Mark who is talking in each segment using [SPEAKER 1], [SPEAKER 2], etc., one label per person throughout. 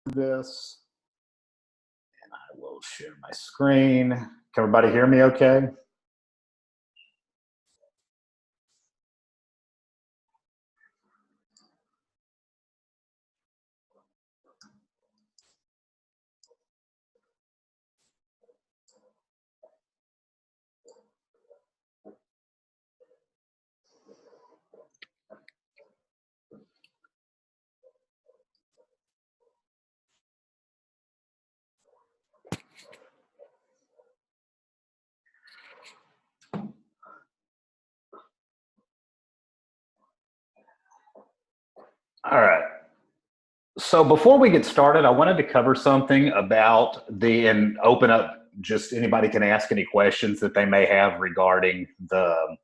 [SPEAKER 1] this, and I will share my screen. Can everybody hear me okay? All right. So before we get started, I wanted to cover something about and open up, just anybody can ask any questions that they may have regarding the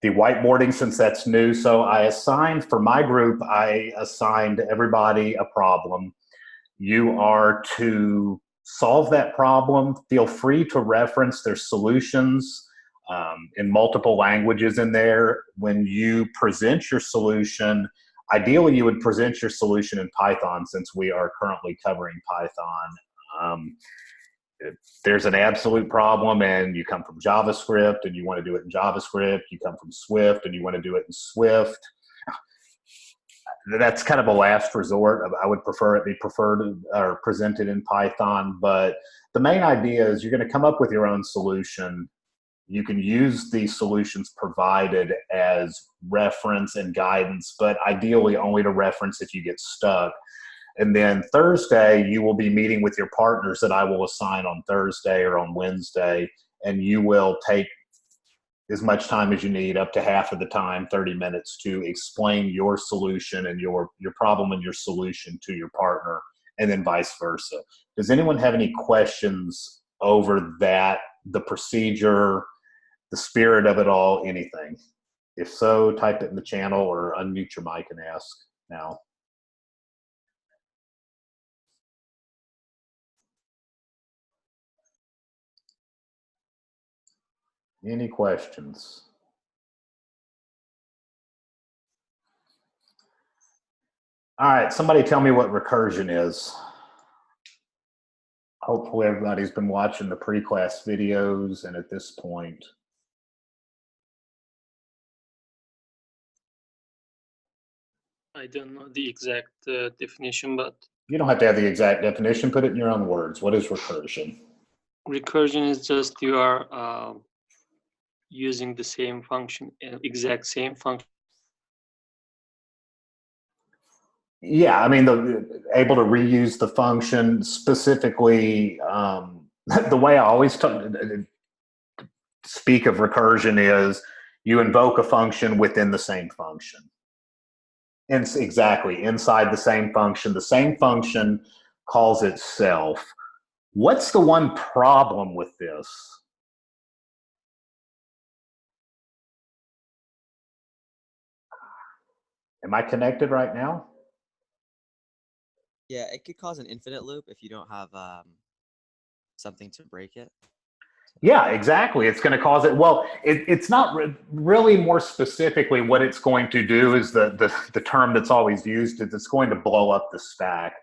[SPEAKER 1] whiteboarding, since that's new. So for my group, I assigned everybody a problem. You are to solve that problem. Feel free to reference their solutions in multiple languages in there. When you present your solution, ideally you would present your solution in Python, since we are currently covering Python. If there's an absolute problem and you come from JavaScript and you want to do it in JavaScript, you come from Swift and you want to do it in Swift, that's kind of a last resort. I would prefer it be presented in Python. But the main idea is you're going to come up with your own solution. You can use the solutions provided as reference and guidance, but ideally only to reference if you get stuck. And then Thursday, you will be meeting with your partners that I will assign on Thursday or on Wednesday, and you will take as much time as you need, up to half of the time, 30 minutes, to explain your solution and your problem and your solution to your partner, and then vice versa. Does anyone have any questions over that, the procedure, the spirit of it all, anything? If so, type it in the channel or unmute your mic and ask now. Any questions? All right, somebody tell me what recursion is. Hopefully everybody's been watching the pre-class videos, and at this point,
[SPEAKER 2] I don't know the exact definition, but
[SPEAKER 1] you don't have to have the exact definition. Put it in your own words. What is recursion?
[SPEAKER 2] Recursion is just you are using the same function, exact same function.
[SPEAKER 1] Yeah, I mean, able to reuse the function. Specifically, the way I always speak of recursion is you invoke a function within the same function. And exactly, inside the same function. The same function calls itself. What's the one problem with this? Am I connected right now?
[SPEAKER 3] Yeah, it could cause an infinite loop if you don't have something to break it.
[SPEAKER 1] Yeah, exactly. It's going to cause it. Well, it's not really more specifically what it's going to do is the term that's always used is it's going to blow up the stack.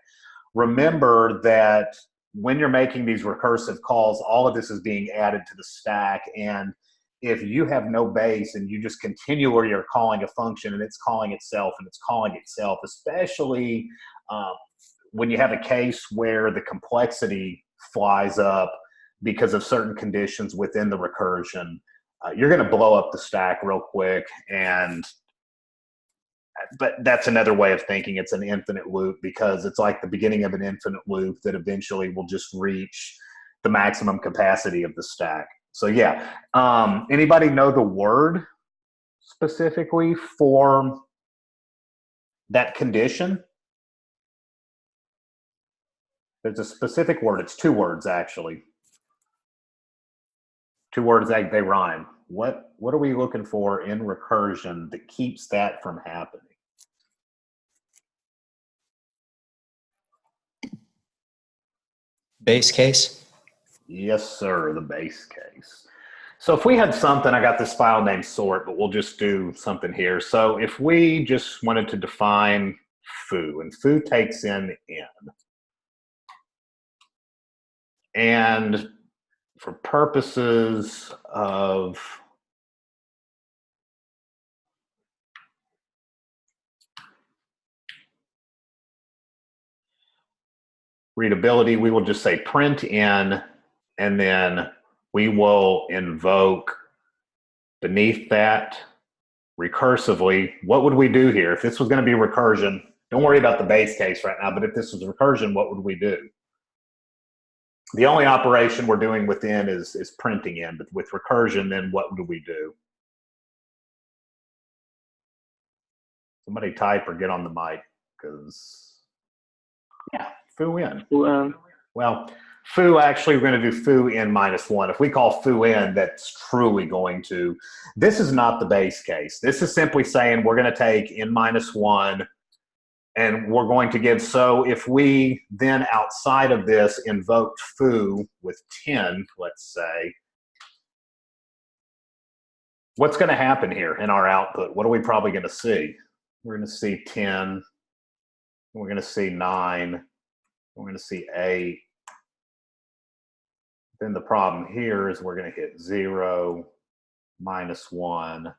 [SPEAKER 1] Remember that when you're making these recursive calls, all of this is being added to the stack. And if you have no base and you just continually are calling a function and it's calling itself and it's calling itself, especially when you have a case where the complexity flies up because of certain conditions within the recursion, you're going to blow up the stack real quick. But that's another way of thinking it's an infinite loop, because it's like the beginning of an infinite loop that eventually will just reach the maximum capacity of the stack. So yeah, anybody know the word specifically for that condition? There's a specific word. It's two words, actually. Two words, they rhyme. What are we looking for in recursion that keeps that from happening?
[SPEAKER 4] Base case?
[SPEAKER 1] Yes, sir, the base case. So if we had something, I got this file named sort, but we'll just do something here. So if we just wanted to define foo, and foo takes in n. And for purposes of readability, we will just say print in, and then we will invoke beneath that recursively. What would we do here? If this was going to be recursion, don't worry about the base case right now, but if this was recursion, what would we do? The only operation we're doing within is printing in, but with recursion, then what do we do? Somebody type or get on the mic, because, yeah, foo in. Well, foo, actually, we're going to do foo in -1. If we call foo in, that's truly going to, this is not the base case. This is simply saying we're going to take n -1, and we're going to give, so if we then outside of this invoked foo with 10, let's say, what's going to happen here in our output? What are we probably going to see? We're going to see 10, we're going to see 9, we're going to see 8. Then the problem here is we're going to hit 0, -1.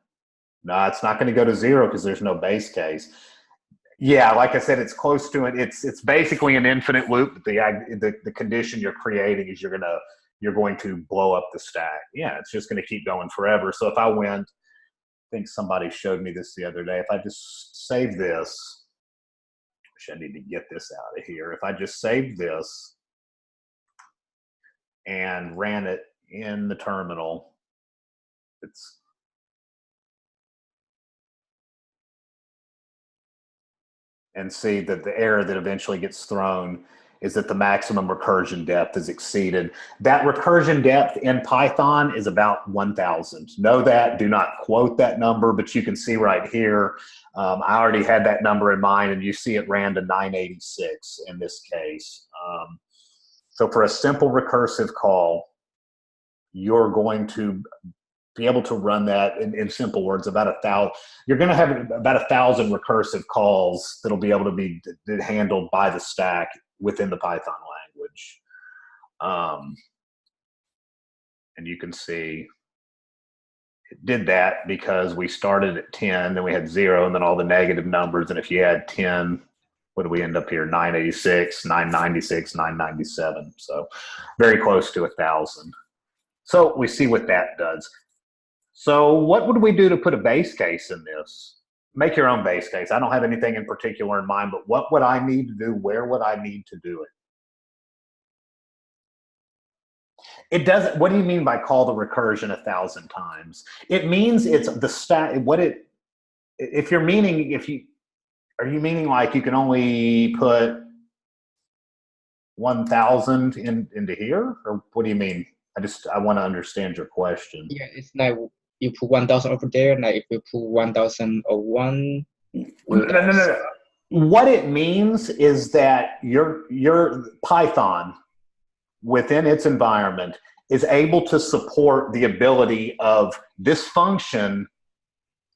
[SPEAKER 1] No, it's not going to go to 0 because there's no base case. Yeah, like I said, it's close to it. It's basically an infinite loop. The condition you're creating is you're going to blow up the stack. Yeah, it's just going to keep going forever. So if I went, I think somebody showed me this the other day. If I just save this, which I need to get this out of here. If I just saved this and ran it in the terminal, it's and see that the error that eventually gets thrown is that the maximum recursion depth is exceeded. That recursion depth in Python is about 1,000. Know that, do not quote that number, but you can see right here, I already had that number in mind, and you see it ran to 986 in this case. So for a simple recursive call, you're going to be able to run that in simple words, about 1,000. You're going to have about 1,000 recursive calls that'll be able to be handled by the stack within the Python language. And you can see it did that because we started at 10, then we had 0, and then all the negative numbers. And if you add 10, what do we end up here? 986, 996, 997. So very close to 1,000. So we see what that does. So what would we do to put a base case in this? Make your own base case. I don't have anything in particular in mind, but what would I need to do? Where would I need to do it? It doesn't, what do you mean by call the recursion 1,000 times? It means it's the stack, if you're meaning, are you meaning like you can only put 1,000 into here? Or what do you mean? I want to understand your question.
[SPEAKER 4] Yeah, it's like you put 1,000 over there, like if you put 1,001.
[SPEAKER 1] No. What it means is that your Python within its environment is able to support the ability of this function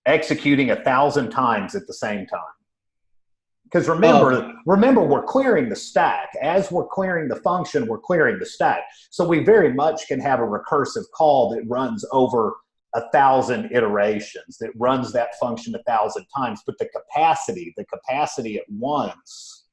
[SPEAKER 1] executing 1,000 times at the same time. Because remember, we're clearing the stack. As we're clearing the function, we're clearing the stack. So we very much can have a recursive call that runs over 1,000 iterations, that runs that function 1,000 times. But the capacity at once,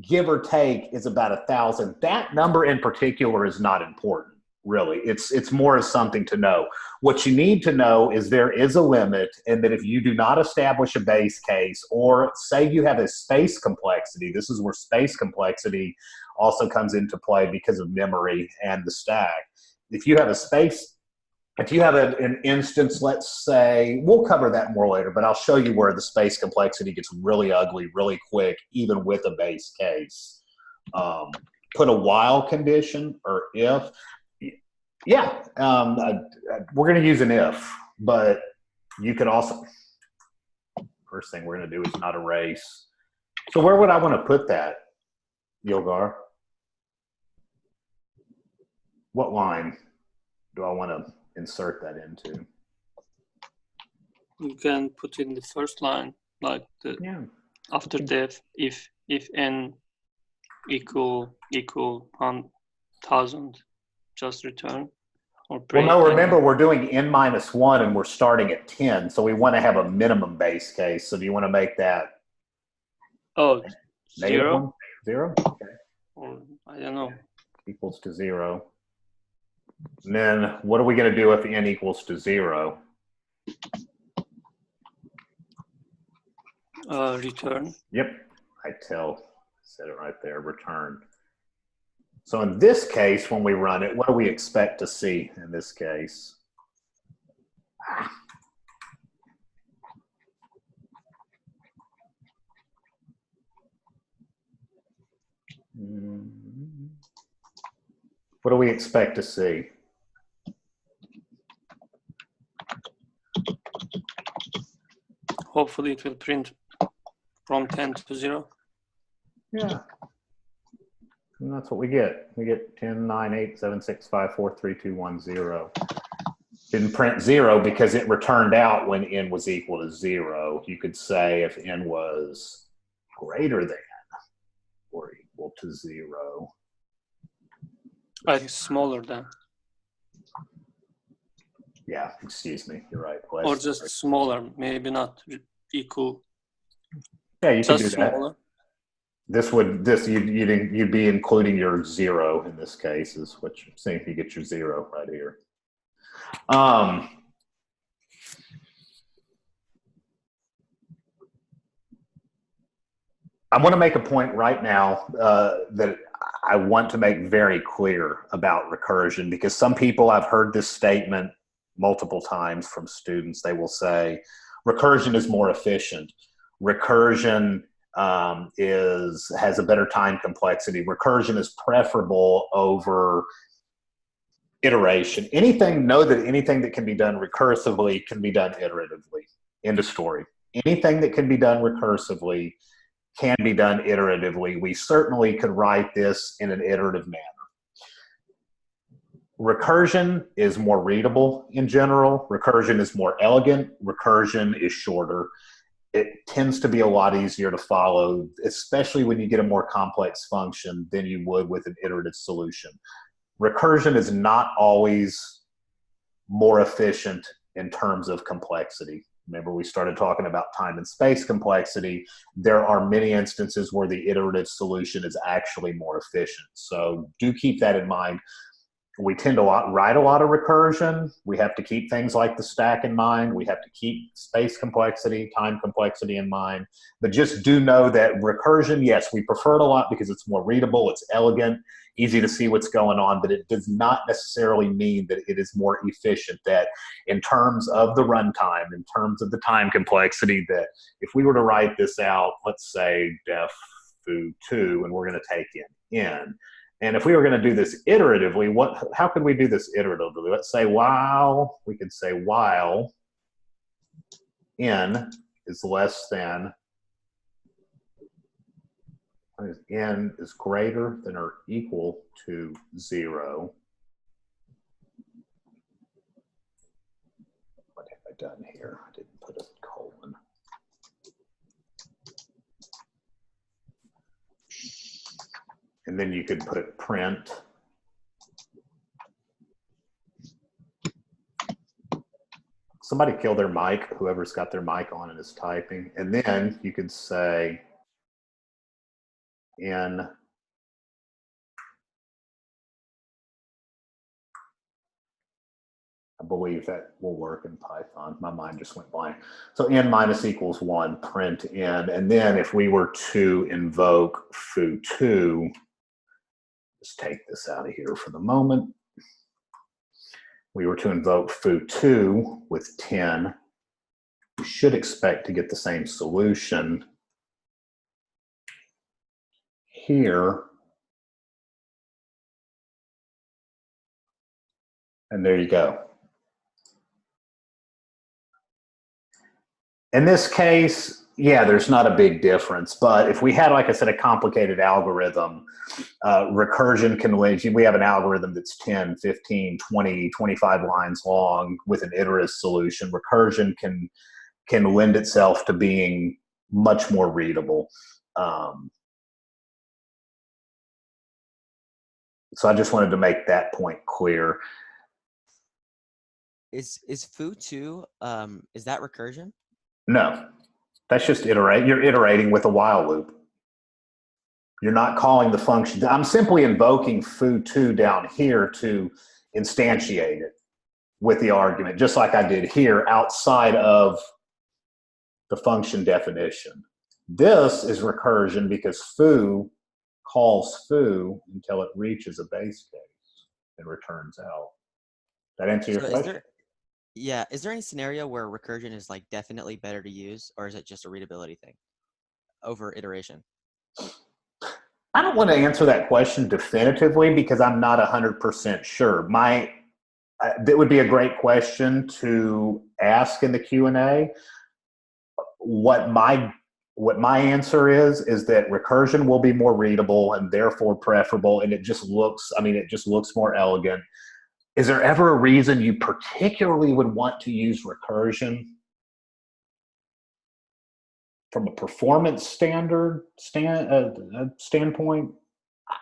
[SPEAKER 1] give or take, is about 1,000. That number in particular is not important, really. It's more as something to know. What you need to know is there is a limit, and that if you do not establish a base case, or say you have a space complexity, this is where space complexity also comes into play because of memory and the stack. If you have an instance, let's say, we'll cover that more later, but I'll show you where the space complexity gets really ugly really quick, even with a base case. Put a while condition or if. Yeah, we're going to use an if, but you could also, first thing we're going to do is not erase. So where would I want to put that, Yilgar? What line do I want to insert that into?
[SPEAKER 2] You can put it in the first line. like the
[SPEAKER 1] Yeah.
[SPEAKER 2] after def, if n equal 1,000, just return or
[SPEAKER 1] Well,
[SPEAKER 2] break.
[SPEAKER 1] no,
[SPEAKER 2] and-
[SPEAKER 1] remember we're doing n minus 1 and we're starting at 10. So we want to have a minimum base case. So do you want to make that
[SPEAKER 2] Oh,
[SPEAKER 1] negative
[SPEAKER 2] 0
[SPEAKER 1] 1? 0? Okay.
[SPEAKER 2] or I don't know.
[SPEAKER 1] Equals to 0. And then what are we going to do if n equals to 0?
[SPEAKER 2] Return.
[SPEAKER 1] Yep, I said it right there, return. So in this case, when we run it, what do we expect to see in this case? What do we expect to see?
[SPEAKER 2] Hopefully it will print from 10 to 0.
[SPEAKER 1] Yeah. And that's what we get. We get 10, 9, 8, 7, 6, 5, 4, 3, 2, 1, 0. Didn't print 0 because it returned out when n was equal to 0. You could say if n was greater than or equal to 0.
[SPEAKER 2] I think smaller than.
[SPEAKER 1] Yeah, excuse me. You're right.
[SPEAKER 2] Or just smaller, maybe not equal.
[SPEAKER 1] Yeah, you could
[SPEAKER 2] Just
[SPEAKER 1] do that.
[SPEAKER 2] smaller.
[SPEAKER 1] You'd be including your 0 in this case, is what you're saying. If you get your 0 right here. I want to make a point right now that I want to make very clear about recursion, because some people, I've heard this statement multiple times from students. They will say recursion is more efficient. Recursion has a better time complexity. Recursion is preferable over iteration. Know that anything that can be done recursively can be done iteratively. End of story. Anything that can be done recursively can be done iteratively. We certainly could write this in an iterative manner. Recursion is more readable in general. Recursion is more elegant. Recursion is shorter. It tends to be a lot easier to follow, especially when you get a more complex function than you would with an iterative solution. Recursion is not always more efficient in terms of complexity. Remember, we started talking about time and space complexity. There are many instances where the iterative solution is actually more efficient. So do keep that in mind. We tend to write a lot of recursion. We have to keep things like the stack in mind. We have to keep space complexity, time complexity in mind. But just do know that recursion, yes, we prefer it a lot because it's more readable, it's elegant, easy to see what's going on, but it does not necessarily mean that it is more efficient, that in terms of the runtime, in terms of the time complexity, that if we were to write this out, let's say def foo2, and we're going to take in n, and if we were going to do this iteratively, how could we do this iteratively? Let's say we could say while n is less than, n is greater than or equal to 0. What have I done here? I didn't put a colon. And then you could put print somebody kill their mic, whoever's got their mic on and is typing. And then you could say n I believe that will work in Python. My mind just went blank. So n minus equals 1, print n. And then if we were to invoke foo2, just take this out of here for the moment. We were to invoke foo2 with 10. We should expect to get the same solution here. And there you go. In this case, yeah, there's not a big difference. But if we had, like I said, a complicated algorithm, recursion can lend you, we have an algorithm that's 10, 15, 20, 25 lines long with an iterative solution. Recursion can lend itself to being much more readable. So I just wanted to make that point clear.
[SPEAKER 3] Is foo 2, is that recursion?
[SPEAKER 1] No, that's just iterate. You're iterating with a while loop. You're not calling the function. I'm simply invoking foo2 down here to instantiate it with the argument, just like I did here outside of the function definition. This is recursion because foo calls foo until it reaches a base case and returns out. That answer your question?
[SPEAKER 3] Is there any scenario where recursion is like definitely better to use, or is it just a readability thing over iteration?
[SPEAKER 1] I don't want to answer that question definitively because I'm not 100% sure. That would be a great question to ask in the Q&A. What my answer is that recursion will be more readable and therefore preferable, and it just looks more elegant. Is there ever a reason you particularly would want to use recursion? From a performance standpoint,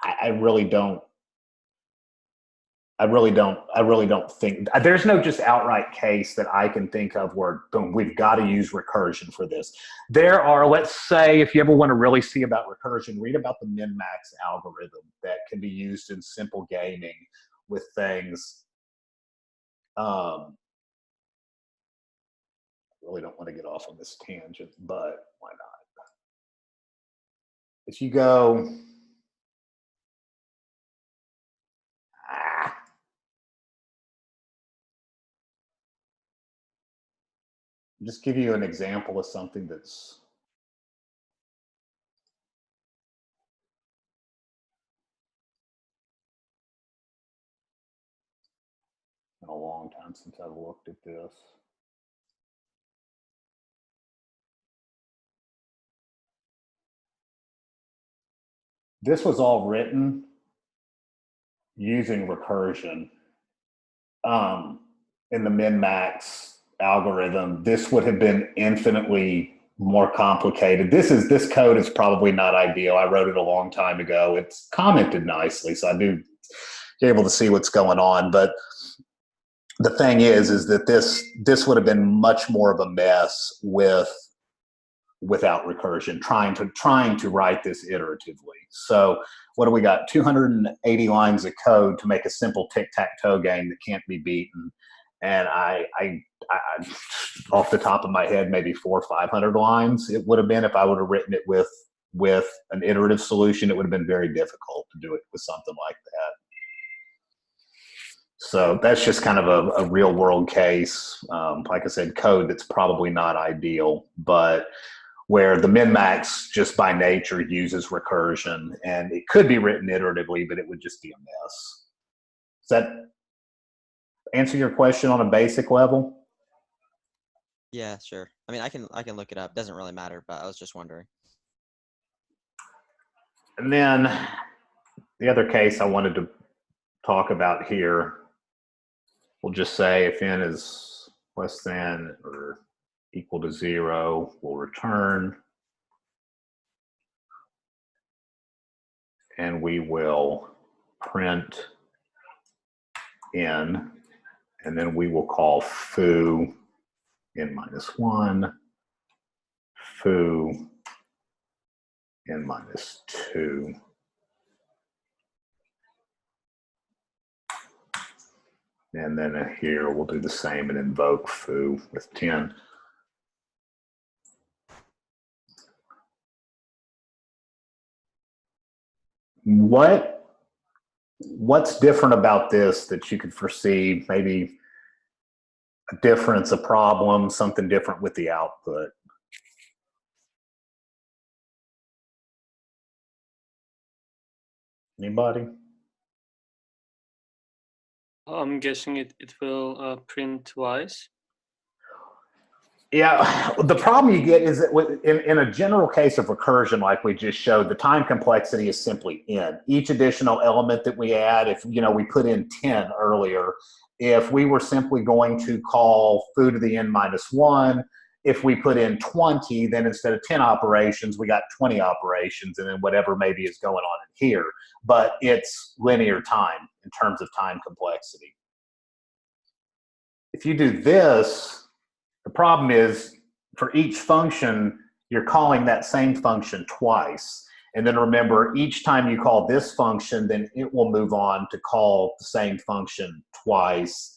[SPEAKER 1] I really don't think there's no just outright case that I can think of where boom, we've got to use recursion for this. There are, let's say, if you ever want to really see about recursion, read about the min-max algorithm that can be used in simple gaming with things. I really don't want to get off on this tangent, but why not? If you go, just give you an example of something that's been a long time since I've looked at this. This was all written using recursion in the min-max algorithm. This would have been infinitely more complicated. This code is probably not ideal. I wrote it a long time ago. It's commented nicely, so I do be able to see what's going on. But the thing is that this would have been much more of a mess without recursion, trying to write this iteratively. So what do we got? 280 lines of code to make a simple tic-tac-toe game that can't be beaten. And I off the top of my head, maybe 400 or 500 lines it would have been if I would have written it with an iterative solution. It would have been very difficult to do it with something like that. So that's just kind of a real world case. Like I said, code that's probably not ideal, but where the min-max just by nature uses recursion, and it could be written iteratively, but it would just be a mess. Does that answer your question on a basic level?
[SPEAKER 3] Yeah, sure. I mean, I can look it up. Doesn't really matter, but I was just wondering.
[SPEAKER 1] And then the other case I wanted to talk about here, we'll just say if n is less than or equal to 0, we'll return, and we will print n, and then we will call foo n-1, foo n-2. And then here we'll do the same and invoke foo with 10. What's different about this that you could foresee? Maybe a difference, a problem, something different with the output? Anybody?
[SPEAKER 2] I'm guessing it will print twice.
[SPEAKER 1] Yeah, the problem you get is that in a general case of recursion, like we just showed, the time complexity is simply n. Each additional element that we add, if we put in 10 earlier, if we were simply going to call foo to the n-1 If we put in 20, then instead of 10 operations, we got 20 operations, and then whatever maybe is going on in here. But it's linear time in terms of time complexity. If you do this, the problem is for each function, you're calling that same function twice. And then remember, each time you call this function, then it will move on to call the same function twice,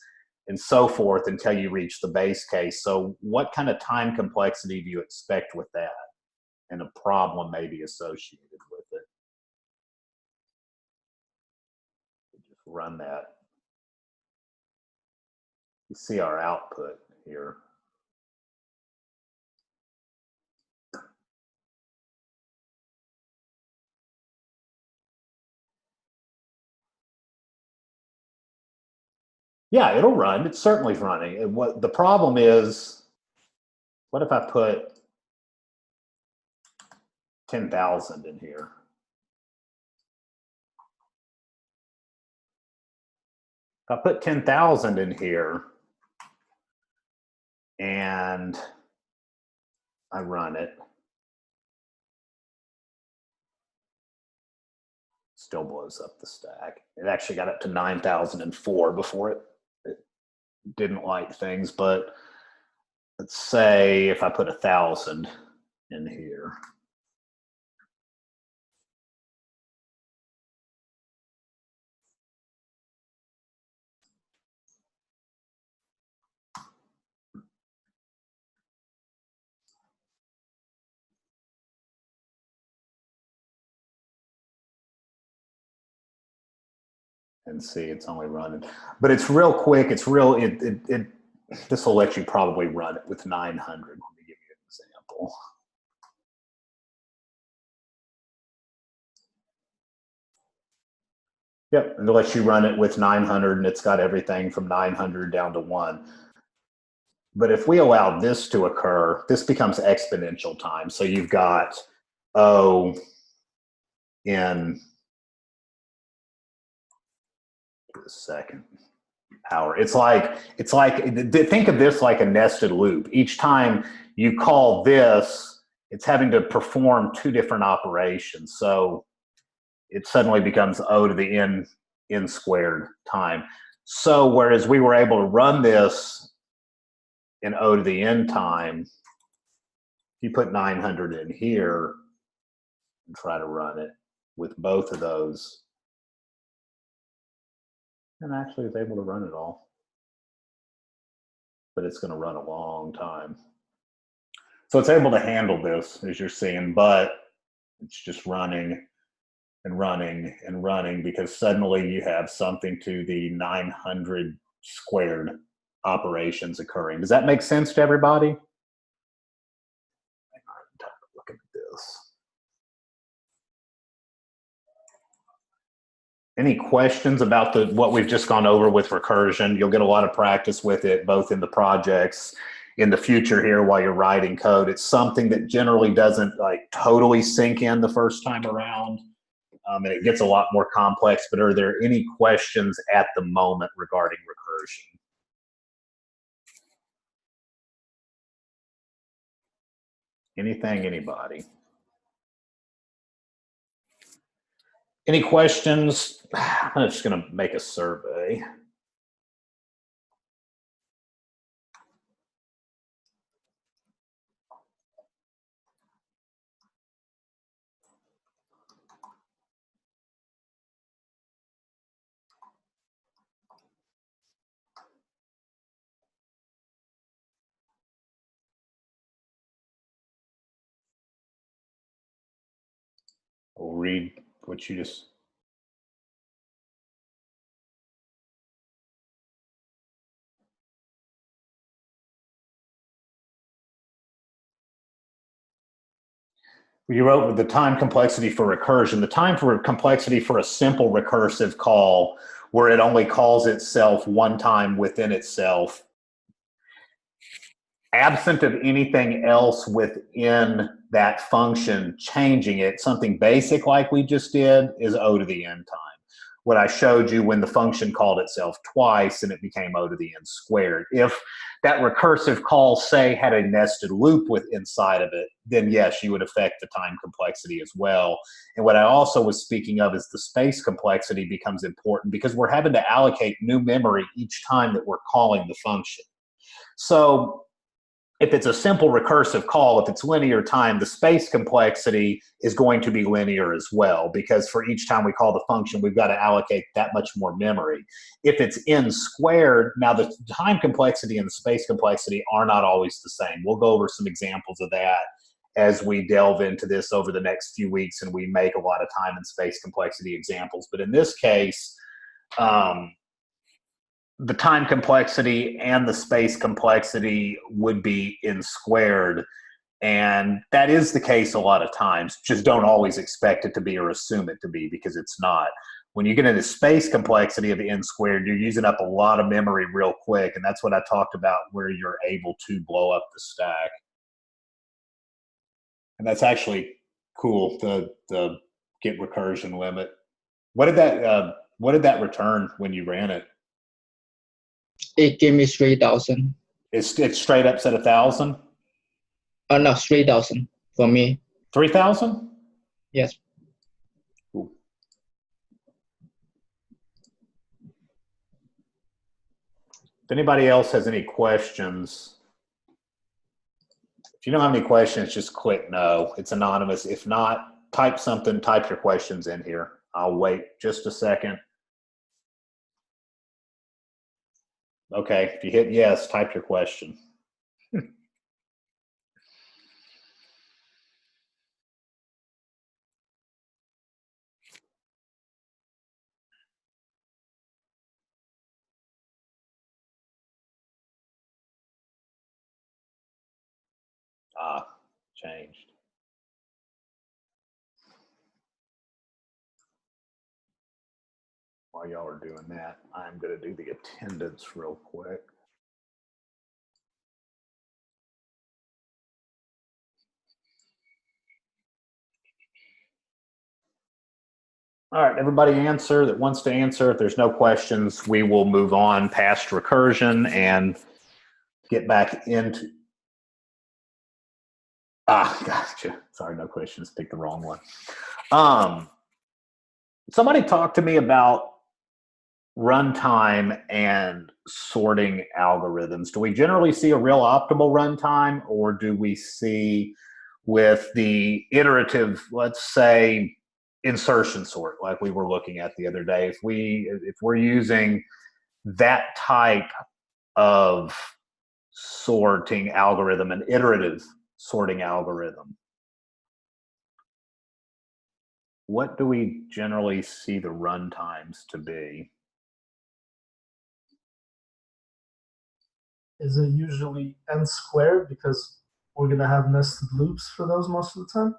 [SPEAKER 1] and so forth until you reach the base case. So what kind of time complexity do you expect with that? And a problem may be associated with it. Just run that. You see our output here. Yeah, it'll run. It's certainly running. And what the problem is, what if I put 10,000 in here? If I put 10,000 in here and I run it, still blows up the stack. It actually got up to 9,004 before it didn't like things, but let's say if I put 1,000 in here. And see, it's only running, but it's real quick. It's real, this will let you probably run it with 900. Let me give you an example. Yep, and it lets you run it with 900, and it's got everything from 900 down to 1. But if we allow this to occur, this becomes exponential time. So you've got O in second power. It's like think of this like a nested loop. Each time you call this, it's having to perform 2 different operations. So it suddenly becomes O to the n squared time. So whereas we were able to run this in O to the n time, if you put 900 in here and try to run it with both of those, and actually it's able to run it all. But it's going to run a long time. So it's able to handle this, as you're seeing, but it's just running and running and running because suddenly you have something to the 900 squared operations occurring. Does that make sense to everybody? Look at this. Any questions about what we've just gone over with recursion? You'll get a lot of practice with it, both in the projects, in the future here while you're writing code. It's something that generally doesn't like totally sink in the first time around, and it gets a lot more complex. But are there any questions at the moment regarding recursion? Anything, anybody? Any questions? I'm just going to make a survey. I'll read what you just. You wrote the time complexity for recursion. The time for complexity for a simple recursive call where it only calls itself one time within itself, absent of anything else within that function changing it, something basic like we just did, is O to the n time. What I showed you when the function called itself twice and it became O to the n squared. If that recursive call, say, had a nested loop with inside of it, then yes, you would affect the time complexity as well. And what I also was speaking of is the space complexity becomes important because we're having to allocate new memory each time that we're calling the function. So if it's a simple recursive call, if it's linear time, the space complexity is going to be linear as well, because for each time we call the function, we've got to allocate that much more memory. If it's n squared, now the time complexity and the space complexity are not always the same. We'll go over some examples of that as we delve into this over the next few weeks and we make a lot of time and space complexity examples. But in this case, the time complexity and the space complexity would be n squared. And that is the case a lot of times. Just don't always expect it to be or assume it to be, because it's not. When you get into space complexity of n squared, you're using up a lot of memory real quick. And that's what I talked about, where you're able to blow up the stack. And that's actually cool, the get recursion limit. What did that return when you ran it?
[SPEAKER 4] It gave me 3,000.
[SPEAKER 1] It's straight up said 1,000?
[SPEAKER 4] No, 3,000 for me.
[SPEAKER 1] 3,000?
[SPEAKER 4] Yes.
[SPEAKER 1] Cool. If anybody else has any questions, if you don't have any questions, just click no. It's anonymous. If not, type something, type your questions in here. I'll wait just a second. Okay, if you hit yes, type your question. Changed. While y'all are doing that, I'm going to do the attendance real quick. All right, everybody answer that wants to answer. If there's no questions, we will move on past recursion and get back into. Gotcha. Sorry, no questions. Picked the wrong one. Somebody talked to me about runtime and sorting algorithms. Do we generally see a real optimal runtime, or do we see with the iterative, let's say, insertion sort like we were looking at the other day? If we're using that type of sorting algorithm, an iterative sorting algorithm, what do we generally see the run times to be?
[SPEAKER 5] Is it usually n squared because we're going to have nested loops for those most of the time?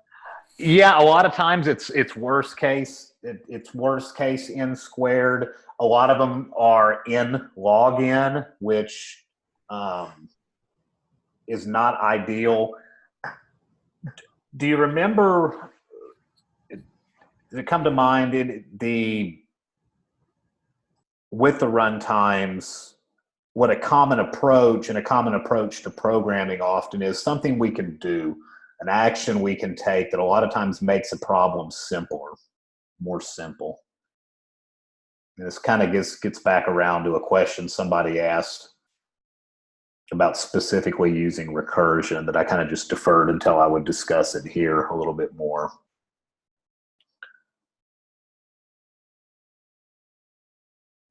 [SPEAKER 1] Yeah, a lot of times it's worst case. It's worst case n squared. A lot of them are n log n, which is not ideal. Do you remember? Does it come to mind with the run times? What a common approach to programming often is something we can do, an action we can take that a lot of times makes a problem simpler, more simple. And this kind of gets back around to a question somebody asked about specifically using recursion that I kind of just deferred until I would discuss it here a little bit more.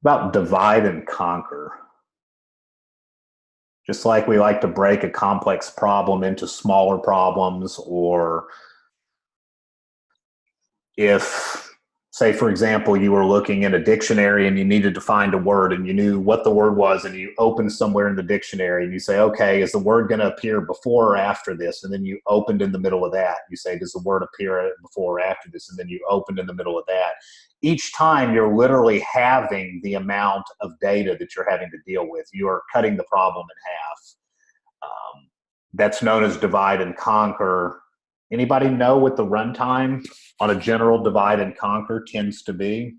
[SPEAKER 1] About divide and conquer. Just like we like to break a complex problem into smaller problems, or if, say, for example, you were looking in a dictionary and you needed to find a word and you knew what the word was and you opened somewhere in the dictionary and you say, okay, is the word going to appear before or after this? And then you opened in the middle of that. You say, does the word appear before or after this? And then you opened in the middle of that. Each time you're literally halving the amount of data that you're having to deal with. You are cutting the problem in half. That's known as divide and conquer. Anybody know what the runtime on a general divide and conquer tends to be?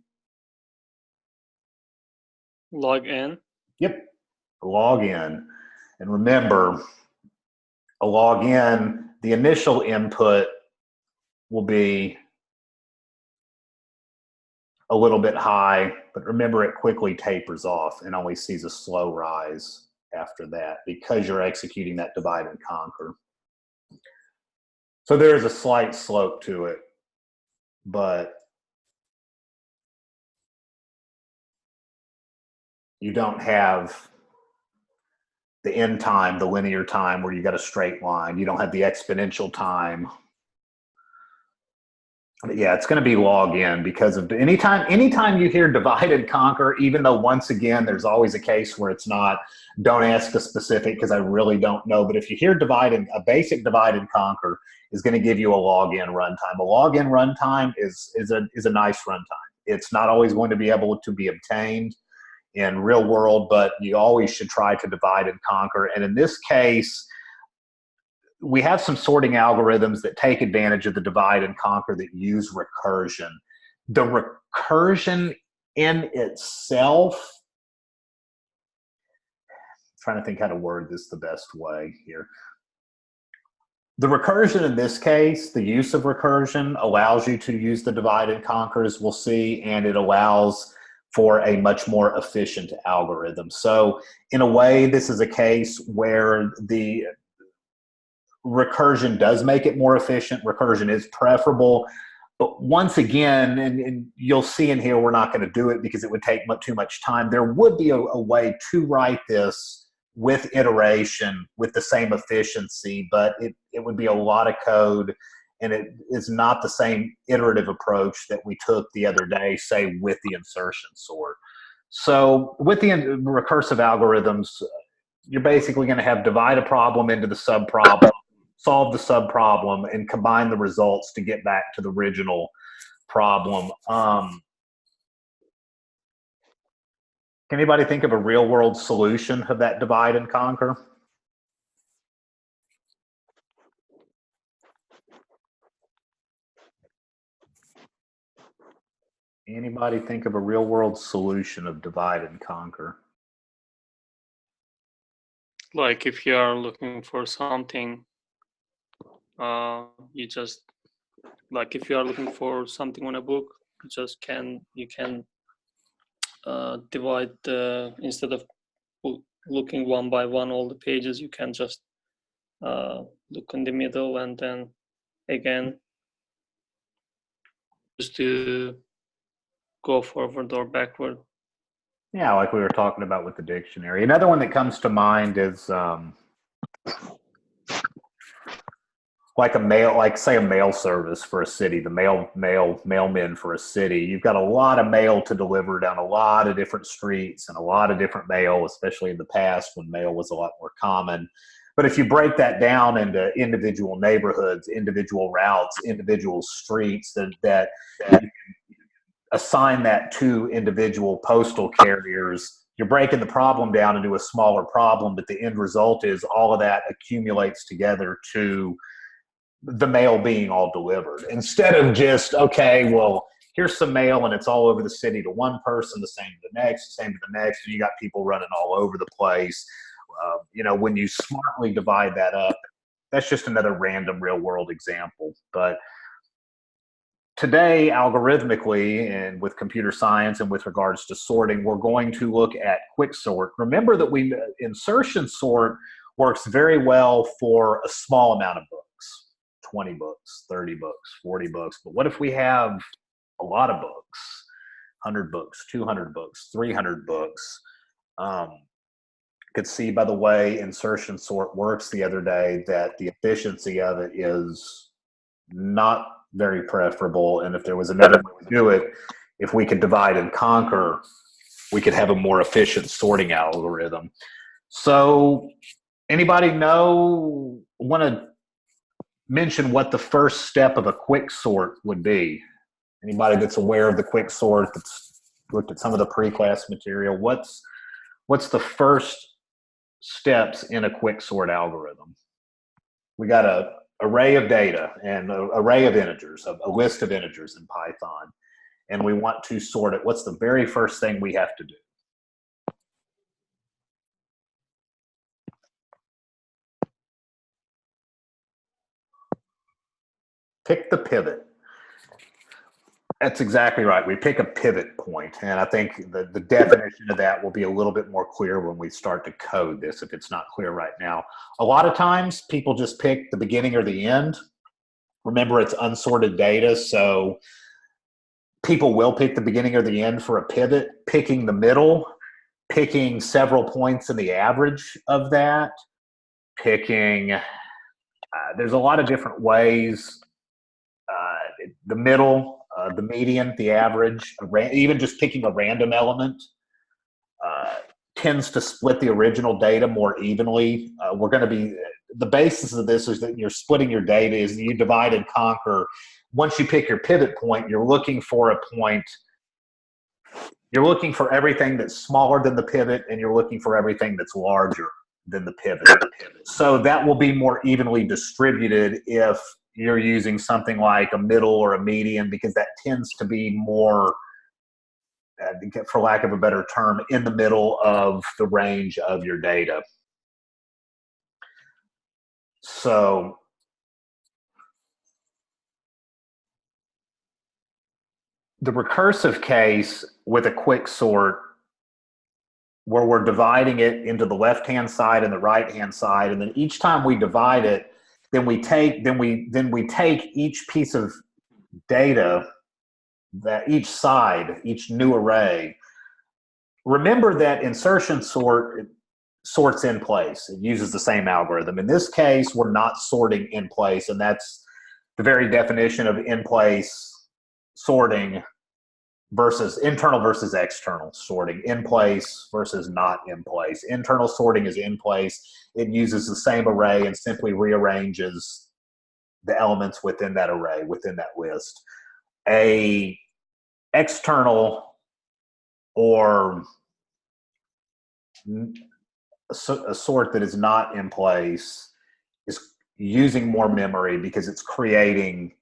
[SPEAKER 2] Log n.
[SPEAKER 1] Yep, log n. And remember, a login, the initial input will be a little bit high, but remember it quickly tapers off and only sees a slow rise after that because you're executing that divide and conquer. So there is a slight slope to it, but you don't have the end time, the linear time where you got a straight line. You don't have the exponential time. But yeah, it's going to be log n because of anytime you hear divide and conquer, even though once again, there's always a case where it's not, don't ask the specific because I really don't know. But if you hear a basic divide and conquer is going to give you a log n runtime. A log n runtime is a nice runtime. It's not always going to be able to be obtained in real world, but you always should try to divide and conquer. And in this case, we have some sorting algorithms that take advantage of the divide and conquer that use recursion. The recursion in itself, I'm trying to think how to word this the best way here. The recursion in this case, the use of recursion allows you to use the divide and conquer, as we'll see, and it allows for a much more efficient algorithm. So in a way, this is a case where the recursion does make it more efficient. Recursion is preferable. But once again, and you'll see in here, we're not going to do it because it would take too much time. There would be a way to write this with iteration with the same efficiency, but it would be a lot of code, and it is not the same iterative approach that we took the other day, say, with the insertion sort. So with the recursive algorithms, you're basically going to have divide a problem into the subproblem, solve the subproblem, and combine the results to get back to the original problem. Can anybody think of a real-world solution of that divide and conquer? Anybody think of a real-world solution of divide and conquer?
[SPEAKER 2] Like if you are looking for something, you just, like if you are looking for something on a book, you can divide instead of looking one by one all the pages, you can just look in the middle and then again just to go forward or backward.
[SPEAKER 1] Yeah, like we were talking about with the dictionary. Another one that comes to mind is like a mail, like say a mail service for a city, the mailmen for a city. You've got a lot of mail to deliver down a lot of different streets and a lot of different mail, especially in the past when mail was a lot more common. But if you break that down into individual neighborhoods, individual routes, individual streets, that you can assign that to individual postal carriers, you're breaking the problem down into a smaller problem, but the end result is all of that accumulates together to the mail being all delivered. Instead of just, okay, well, here's some mail and it's all over the city to one person, the same to the next, the same to the next, and you got people running all over the place. You know, when you smartly divide that up, that's just another random real world example. But today, algorithmically and with computer science and with regards to sorting, we're going to look at quick sort. Remember that insertion sort works very well for a small amount of books, 20 books, 30 books, 40 books. But what if we have a lot of books, 100 books, 200 books, 300 books? Could see by the way insertion sort works the other day that the efficiency of it is not very preferable. And if there was another way to do it, if we could divide and conquer, we could have a more efficient sorting algorithm. So anybody want to mention what the first step of a quick sort would be? Anybody that's aware of the quick sort, that's looked at some of the pre-class material, what's the first steps in a quick sort algorithm? We got an array of data and an array of integers, a list of integers in Python, and we want to sort it. What's the very first thing we have to do? Pick the pivot. That's exactly right. We pick a pivot point, and I think the definition of that will be a little bit more clear when we start to code this, if it's not clear right now. A lot of times people just pick the beginning or the end. Remember, it's unsorted data, so people will pick the beginning or the end for a pivot. Picking the middle, picking several points in the average of that, picking, there's a lot of different ways. The middle, the median, the average, even just picking a random element tends to split the original data more evenly. We're going to be, the basis of this is that you're splitting your data is you divide and conquer. Once you pick your pivot point, you're looking for a point, you're looking for everything that's smaller than the pivot, and you're looking for everything that's larger than the pivot. So that will be more evenly distributed if you're using something like a middle or a median, because that tends to be more, for lack of a better term, in the middle of the range of your data. So the recursive case with a quick sort, where we're dividing it into the left-hand side and the right-hand side, and then each time we divide it, then we take each piece of data, that each side, each new array. Remember that insertion sort sorts in place. It uses the same algorithm. In this case, we're not sorting in place, and that's the very definition of in place sorting versus internal versus external sorting. In place versus not in place. Internal sorting is in place. It uses the same array and simply rearranges the elements within that array, within that list. A external or a sort that is not in place is using more memory because it's creating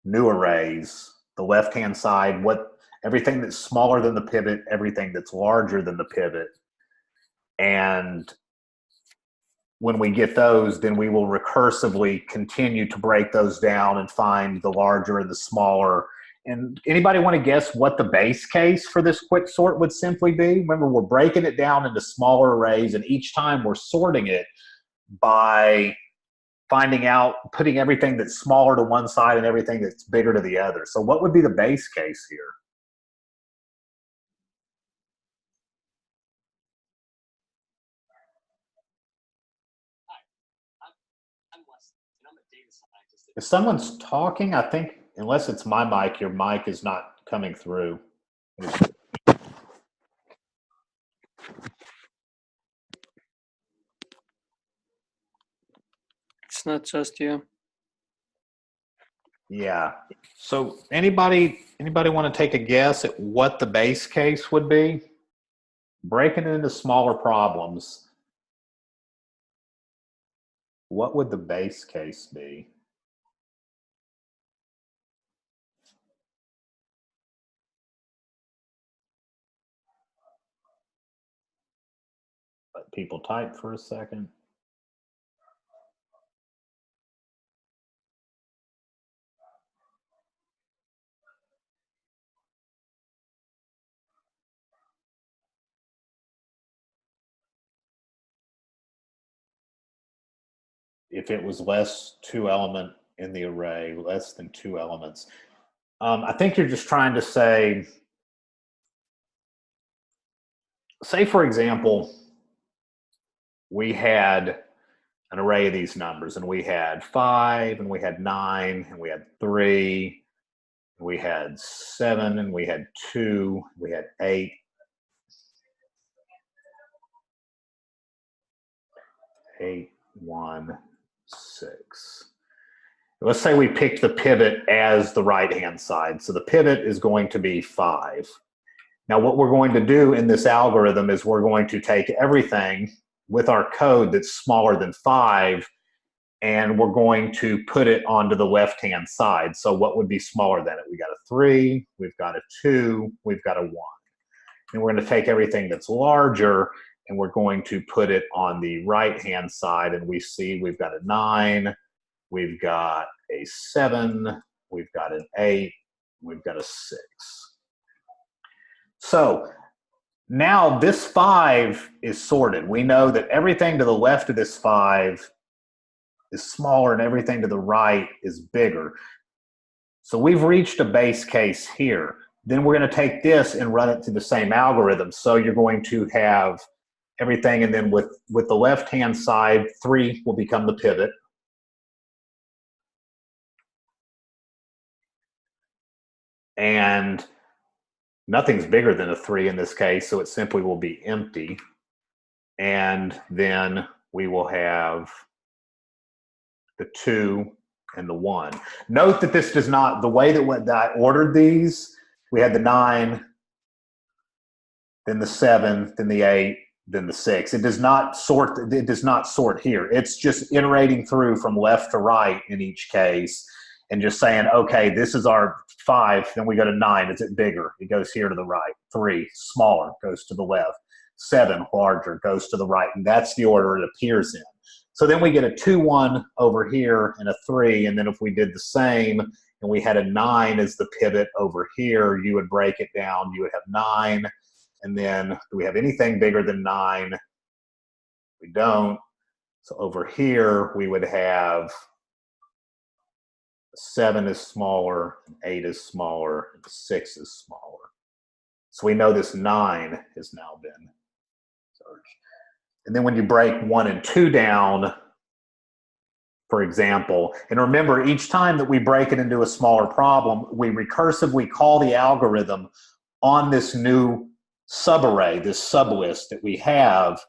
[SPEAKER 1] new arrays. The left-hand side, everything that's smaller than the pivot, everything that's larger than the pivot. And when we get those, then we will recursively continue to break those down and find the larger and the smaller. And anybody want to guess what the base case for this quick sort would simply be? Remember, we're breaking it down into smaller arrays, and each time we're sorting it by finding out, putting everything that's smaller to one side and everything that's bigger to the other. So what would be the base case here? If someone's talking, I think, unless it's my mic, your mic is not coming through.
[SPEAKER 2] It's not just you.
[SPEAKER 1] Yeah. So anybody want to take a guess at what the base case would be? Breaking it into smaller problems. What would the base case be? Let people type for a second. If it was less 2 element in the array, less than 2 elements. I think you're just trying to say for example, we had an array of these numbers, and we had 5, and we had 9, and we had 3, and we had 7, and we had 2, we had 8. 8, 1, 6. Let's say we picked the pivot as the right-hand side. So the pivot is going to be 5. Now what we're going to do in this algorithm is we're going to take everything with our code that's smaller than 5, and we're going to put it onto the left-hand side. So what would be smaller than it? We got a 3, we've got a 2, we've got a 1. And we're going to take everything that's larger, and we're going to put it on the right-hand side, and we see we've got a 9, we've got a 7, we've got an 8, we've got a 6. So now this 5 is sorted. We know that everything to the left of this 5 is smaller and everything to the right is bigger. So we've reached a base case here. Then we're going to take this and run it through the same algorithm. So you're going to have everything, and then with the left-hand side, 3 will become the pivot. And nothing's bigger than a 3 in this case, so it simply will be empty. And then we will have the 2 and the 1. Note that this does not, the way that I ordered these, we had the 9, then the 7, then the 8, then the 6. It does not sort here. It's just iterating through from left to right in each case and just saying, okay, this is our 5, then we go to 9. Is it bigger? It goes here to the right. 3, smaller, goes to the left. 7, larger, goes to the right. And that's the order it appears in. So then we get a 2, 1 over here and a 3. And then if we did the same and we had a 9 as the pivot over here, you would break it down. You would have 9. And then do we have anything bigger than 9? We don't. So over here, we would have 7 is smaller, 8 is smaller, and 6 is smaller. So we know this 9 has now been searched. And then when you break 1 and 2 down, for example, and remember, each time that we break it into a smaller problem, we recursively call the algorithm on this new subarray, this sublist that we have.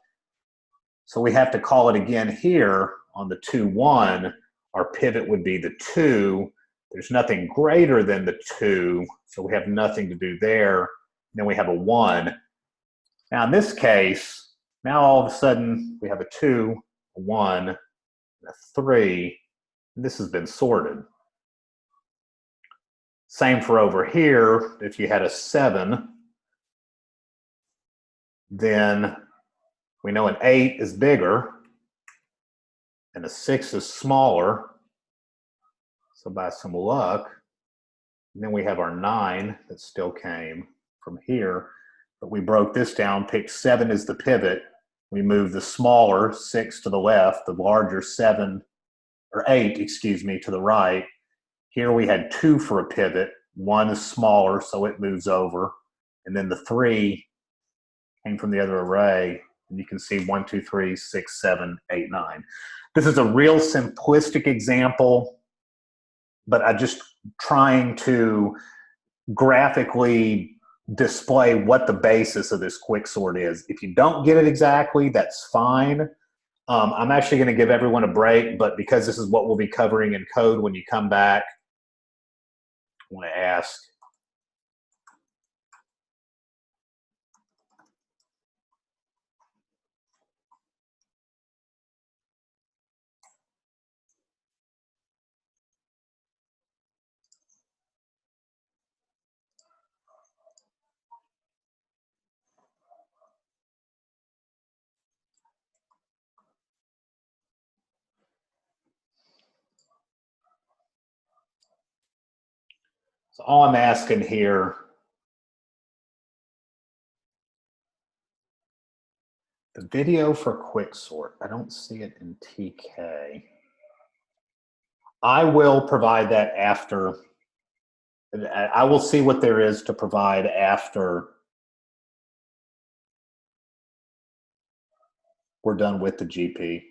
[SPEAKER 1] So we have to call it again here on the 2, 1. Our pivot would be the 2. There's nothing greater than the 2, so we have nothing to do there. And then we have a 1. Now in this case, now all of a sudden we have a 2, a 1, and a 3, and this has been sorted. Same for over here. If you had a 7, then we know an 8 is bigger and a 6 is smaller. So by some luck, and then we have our 9 that still came from here, but we broke this down, picked 7 as the pivot. We moved the smaller 6 to the left, the larger 7 or 8, excuse me, to the right. Here we had 2 for a pivot. 1 is smaller, so it moves over. And then the 3 came from the other array. And you can see 1, 2, 3, 6, 7, 8, 9. This is a real simplistic example, but I'm just trying to graphically display what the basis of this quicksort is. If you don't get it exactly, that's fine. I'm actually going to give everyone a break, but because this is what we'll be covering in code when you come back, I want to ask. So all I'm asking here, the video for quicksort, I don't see it in TK. I will provide that after. I will see what there is to provide after we're done with the GP.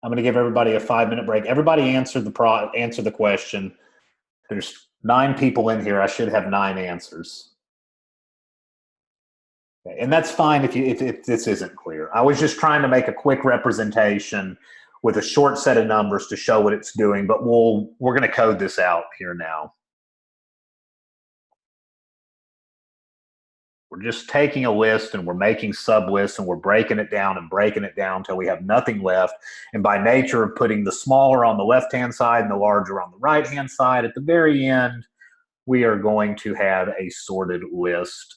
[SPEAKER 1] I'm going to give everybody a 5-minute break. Everybody answer the question. There's 9 people in here. I should have 9 answers. Okay. And that's fine if this isn't clear. I was just trying to make a quick representation with a short set of numbers to show what it's doing, but we're going to code this out here now. We're just taking a list and we're making sublists and we're breaking it down until we have nothing left. And by nature of putting the smaller on the left-hand side and the larger on the right-hand side, at the very end, we are going to have a sorted list.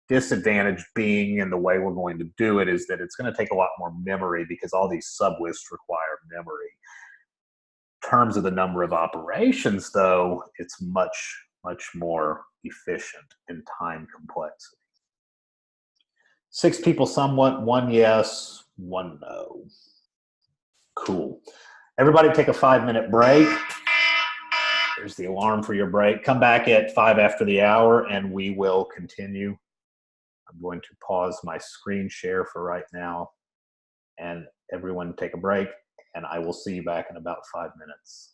[SPEAKER 1] Disadvantage being, and the way we're going to do it, is that it's going to take a lot more memory because all these sublists require memory. terms of the number of operations, though, it's much, much more efficient in time complexity. 6 people somewhat, 1 yes, 1 no. Cool. Everybody take a 5-minute break. There's the alarm for your break. Come back at 5 after the hour and we will continue. I'm going to pause my screen share for right now, and everyone take a break, and I will see you back in about 5 minutes.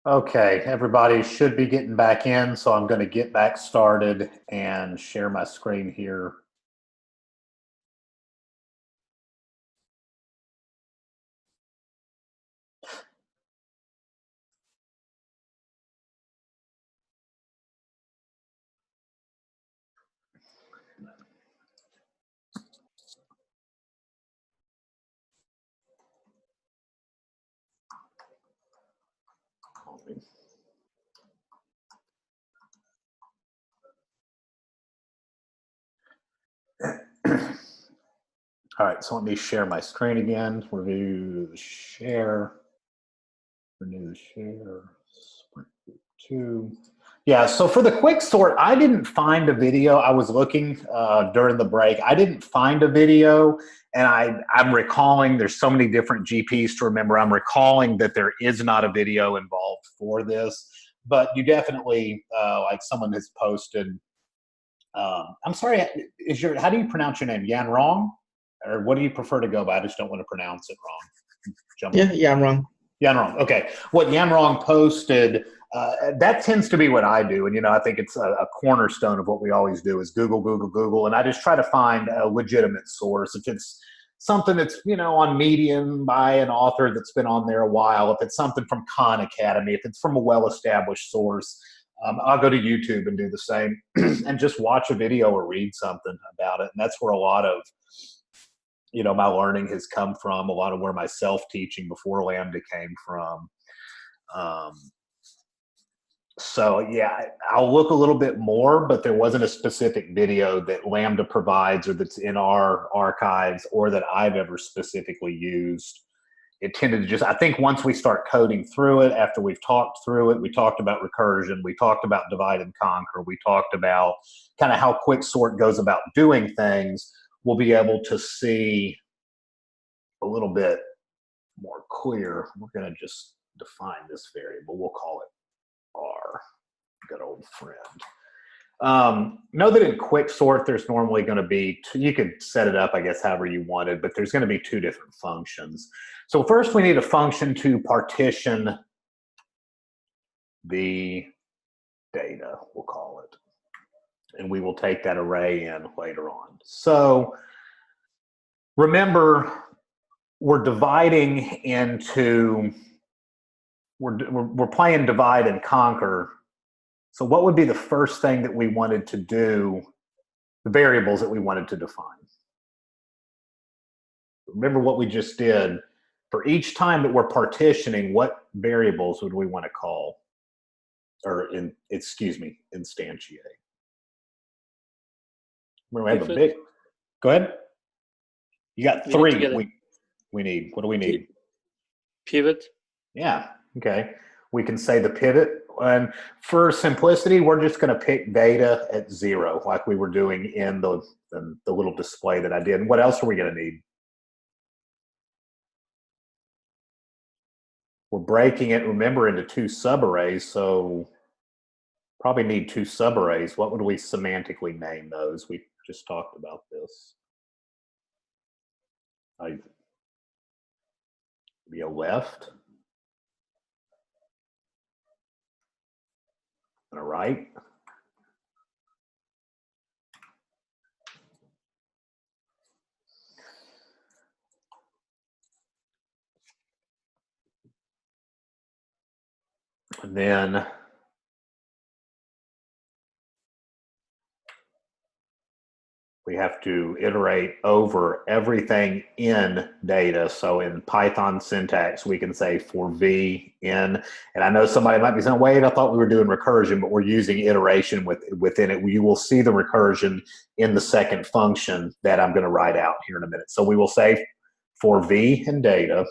[SPEAKER 1] Okay, everybody should be getting back in, so I'm going to get back started and share my screen here. All right, so let me share my screen again. Review the share. Renew the share. Sprint group 2. Yeah, so for the quick sort, I didn't find a video. I was looking during the break. I didn't find a video, and I'm recalling there's so many different GPs to remember. I'm recalling that there is not a video involved for this, but you definitely, like someone has posted, I'm sorry, how do you pronounce your name? Yan Rong? Or what do you prefer to go by? I just don't want to pronounce it wrong.
[SPEAKER 4] Yeah, I'm wrong.
[SPEAKER 1] Yanrong. Okay. What Yanrong posted, that tends to be what I do. And, I think it's a cornerstone of what we always do is Google, Google, Google. And I just try to find a legitimate source. If it's something that's, on Medium by an author that's been on there a while, if it's something from Khan Academy, if it's from a well-established source, I'll go to YouTube and do the same and just watch a video or read something about it. And that's where a lot of, my learning has come from, a lot of where my self-teaching before Lambda came from. So yeah, I'll look a little bit more, but there wasn't a specific video that Lambda provides or that's in our archives or that I've ever specifically used. It tended to just, I think once we start coding through it, after we've talked through it, we talked about recursion, we talked about divide and conquer, we talked about kind of how quicksort goes about doing things, we'll be able to see a little bit more clear. We're going to just define this variable. We'll call it R, good old friend. Know that in quicksort, there's normally going to be, you could set it up, I guess, however you wanted, but there's going to be two different functions. So first we need a function to partition the data, we'll call it. And we will take that array in later on. So remember, we're dividing into, we're playing divide and conquer. So what would be the first thing that we wanted to do, the variables that we wanted to define? Remember what we just did. For each time that we're partitioning, what variables would we want to call? Or, instantiate. Remember, we have a big, go ahead. You got three we need. What do we need?
[SPEAKER 2] Pivot.
[SPEAKER 1] Yeah, okay. We can say the pivot. And for simplicity, we're just going to pick data at 0, like we were doing in the little display that I did. And what else are we going to need? We're breaking it, remember, into 2 subarrays, so probably need 2 subarrays. What would we semantically name those? We just talked about this. Be a left and a right. And then we have to iterate over everything in data. So in Python syntax, we can say for v in, and I know somebody might be saying, wait, I thought we were doing recursion, but we're using iteration within it. You will see the recursion in the second function that I'm going to write out here in a minute. So we will say for v in data,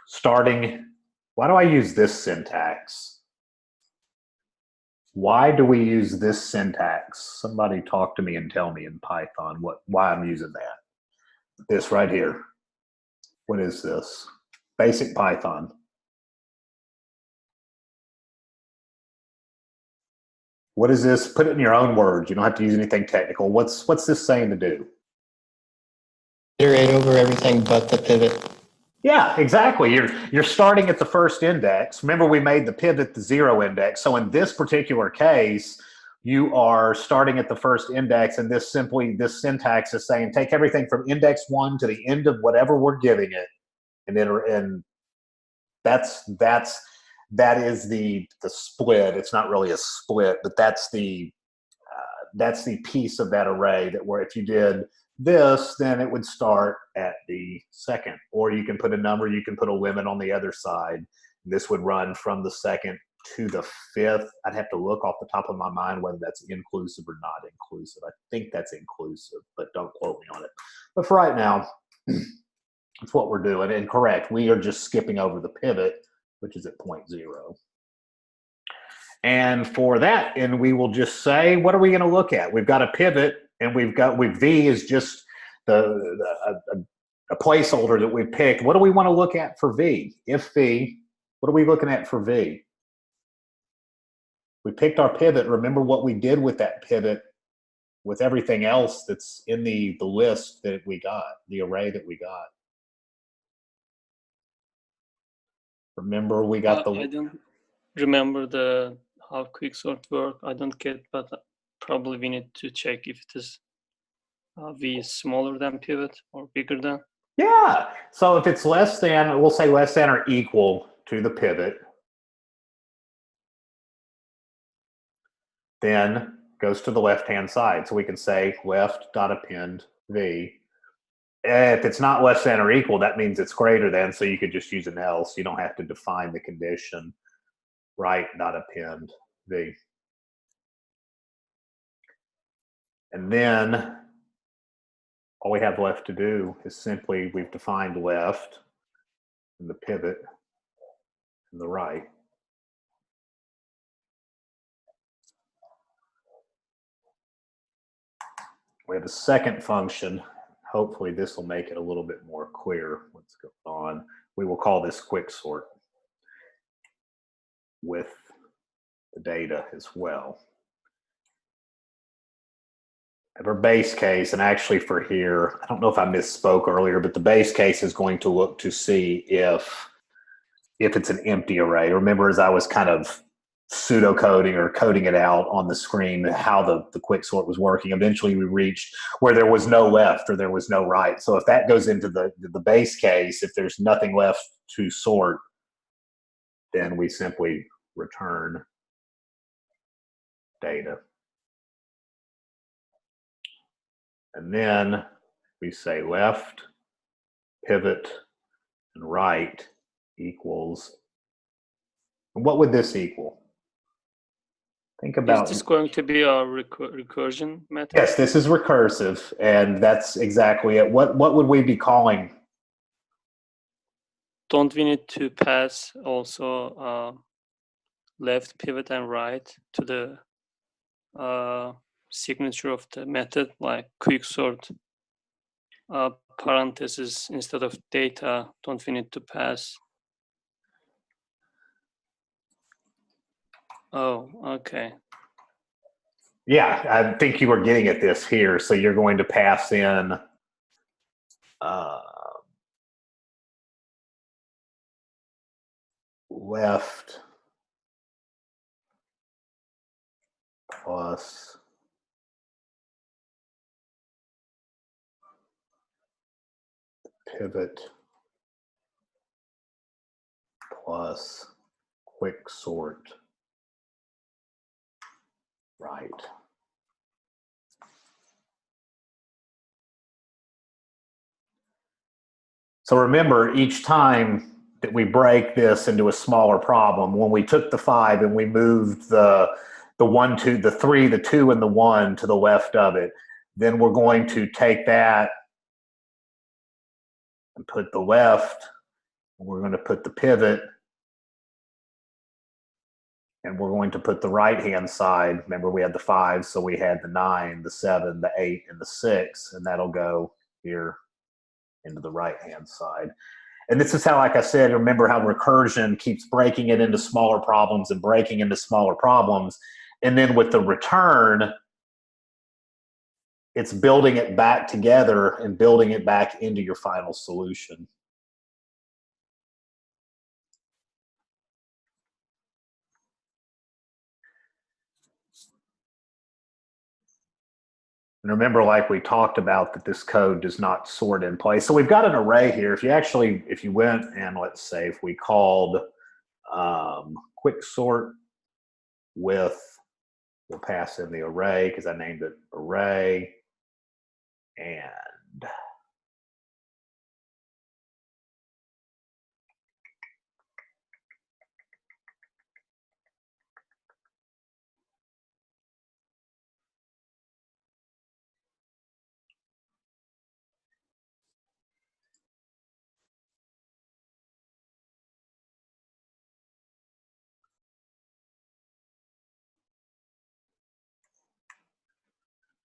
[SPEAKER 1] starting, why do I use this syntax? Why do we use this syntax? Somebody talk to me and tell me in Python why I'm using that. This right here. What is this? Basic Python. What is this? Put it in your own words. You don't have to use anything technical. What's this saying to do?
[SPEAKER 6] Iterate over everything but the pivot.
[SPEAKER 1] Yeah, exactly. You're starting at the first index. Remember, we made the pivot the 0 index. So in this particular case, you are starting at the first index, and this syntax is saying take everything from index 1 to the end of whatever we're giving it, and that is the split. It's not really a split, but that's the piece of that array that where if you did this, then it would start at the second. Or you can put a number, you can put a limit on the other side. This would run from the second to the fifth. I'd have to look off the top of my mind whether that's inclusive or not inclusive. I think that's inclusive, but don't quote me on it. But for right now, that's what we're doing. And correct, we are just skipping over the pivot, which is at 0.0. And for that, and we will just say, what are we going to look at? We've got a pivot, and V is just a placeholder that we picked. What do we want to look at for V? If V, what are we looking at for V? We picked our pivot. Remember what we did with that pivot with everything else that's in the list that we got, the array that we got. Remember we got
[SPEAKER 2] I don't remember how quicksort work. I don't get, but probably we need to check if it is V is smaller than pivot or bigger than.
[SPEAKER 1] Yeah. So if it's less than, we'll say less than or equal to the pivot, then goes to the left-hand side. So we can say left.append V. If it's not less than or equal, that means it's greater than, so you could just use an else. You don't have to define the condition. Right.append V. And then all we have left to do is simply, we've defined left and the pivot and the right. We have a second function. Hopefully this will make it a little bit more clear what's going on. We will call this quicksort with the data as well. And our base case, and actually for here, I don't know if I misspoke earlier, but the base case is going to look to see if it's an empty array. Remember, as I was kind of pseudocoding or coding it out on the screen, how the quicksort was working. Eventually we reached where there was no left or there was no right. So if that goes into the base case, if there's nothing left to sort, then we simply return data. And then we say left, pivot, and right equals. And what would this equal? Think about.
[SPEAKER 2] Is this going to be our recursion method?
[SPEAKER 1] Yes, this is recursive, and that's exactly it. What would we be calling?
[SPEAKER 2] Don't we need to pass also left, pivot, and right to the signature of the method, like quicksort parentheses instead of data? Don't we need to pass? Oh, okay.
[SPEAKER 1] Yeah, I think you were getting at this here. So you're going to pass in left plus pivot plus quicksort right. So remember, each time that we break this into a smaller problem, when we took the 5 and we moved the 1, 2, the 3, the 2, and the 1 to the left of it, then we're going to take that and put the left, and we're going to put the pivot, and we're going to put the right-hand side. Remember, we had the 5, so we had the 9, the 7, the 8, and the 6, and that'll go here into the right-hand side. And this is how, like I said, remember how recursion keeps breaking it into smaller problems and breaking into smaller problems. And then with the return, it's building it back together and building it back into your final solution. And remember, like we talked about, that this code does not sort in place. So we've got an array here. If you went and let's say if we called quick sort with, we'll pass in the array because I named it array, and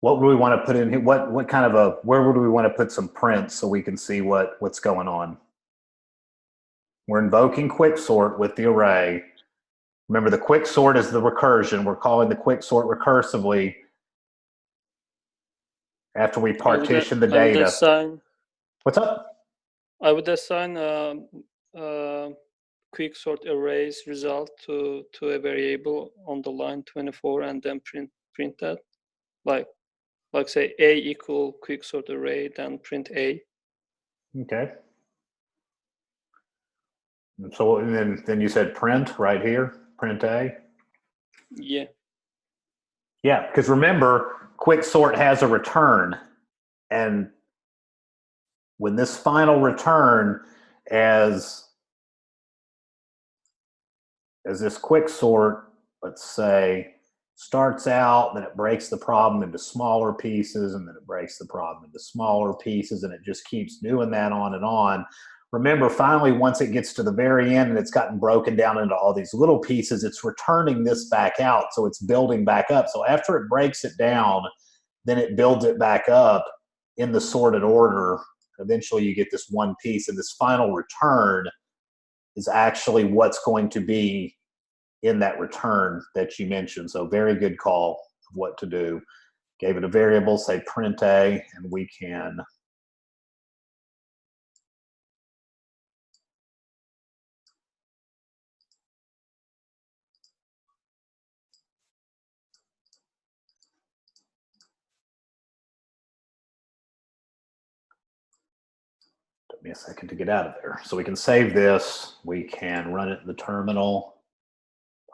[SPEAKER 1] what would we want to put in here? What kind of where would we want to put some prints so we can see what's going on? We're invoking quicksort with the array. Remember, the quicksort is the recursion. We're calling the quicksort recursively after we partition the data. What's up?
[SPEAKER 2] I would assign quicksort arrays result to a variable on the line 24 and then print that, like say a equal quicksort array, then print a.
[SPEAKER 1] Okay. And so then you said print right here, print a.
[SPEAKER 2] Yeah.
[SPEAKER 1] Yeah, because remember, quicksort has a return, and when this final return, as this quicksort, let's say, starts out, then it breaks the problem into smaller pieces, and then it breaks the problem into smaller pieces, and it just keeps doing that on and on. Remember, finally, once it gets to the very end and it's gotten broken down into all these little pieces, it's returning this back out, so it's building back up. So after it breaks it down, then it builds it back up in the sorted order. Eventually, you get this one piece, and this final return is actually what's going to be in that return that you mentioned. So very good call of what to do. Gave it a variable, say print a, and we can took me a second to get out of there. So we can save this. We can run it in the terminal.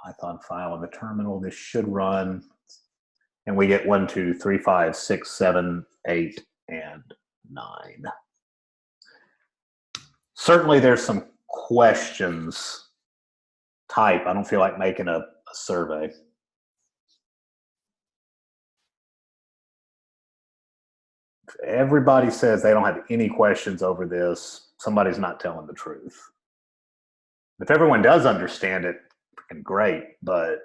[SPEAKER 1] Python file in the terminal. This should run. And we get 1, 2, 3, 5, 6, 7, 8, and 9. Certainly there's some questions. Type. I don't feel like making a survey. If everybody says they don't have any questions over this, somebody's not telling the truth. If everyone does understand it, freaking great, but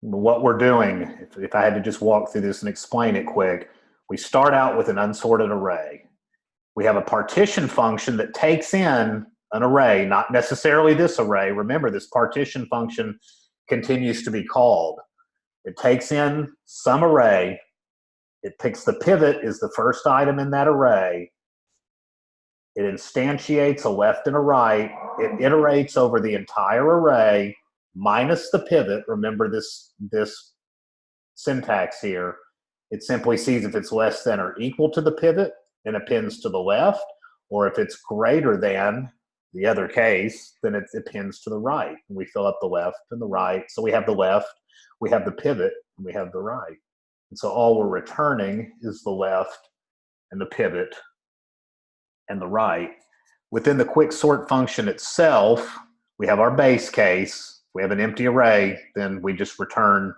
[SPEAKER 1] what we're doing, if I had to just walk through this and explain it quick, we start out with an unsorted array. We have a partition function that takes in an array, not necessarily this array. Remember, this partition function continues to be called. It takes in some array. It picks the pivot is the first item in that array. It instantiates a left and a right. It iterates over the entire array minus the pivot. Remember this syntax here. It simply sees if it's less than or equal to the pivot and appends to the left, or if it's greater than the other case, then it appends to the right. And we fill up the left and the right. So we have the left, we have the pivot, and we have the right. And so all we're returning is the left and the pivot and the right. Within the quicksort function itself, we have our base case. We have an empty array, then we just return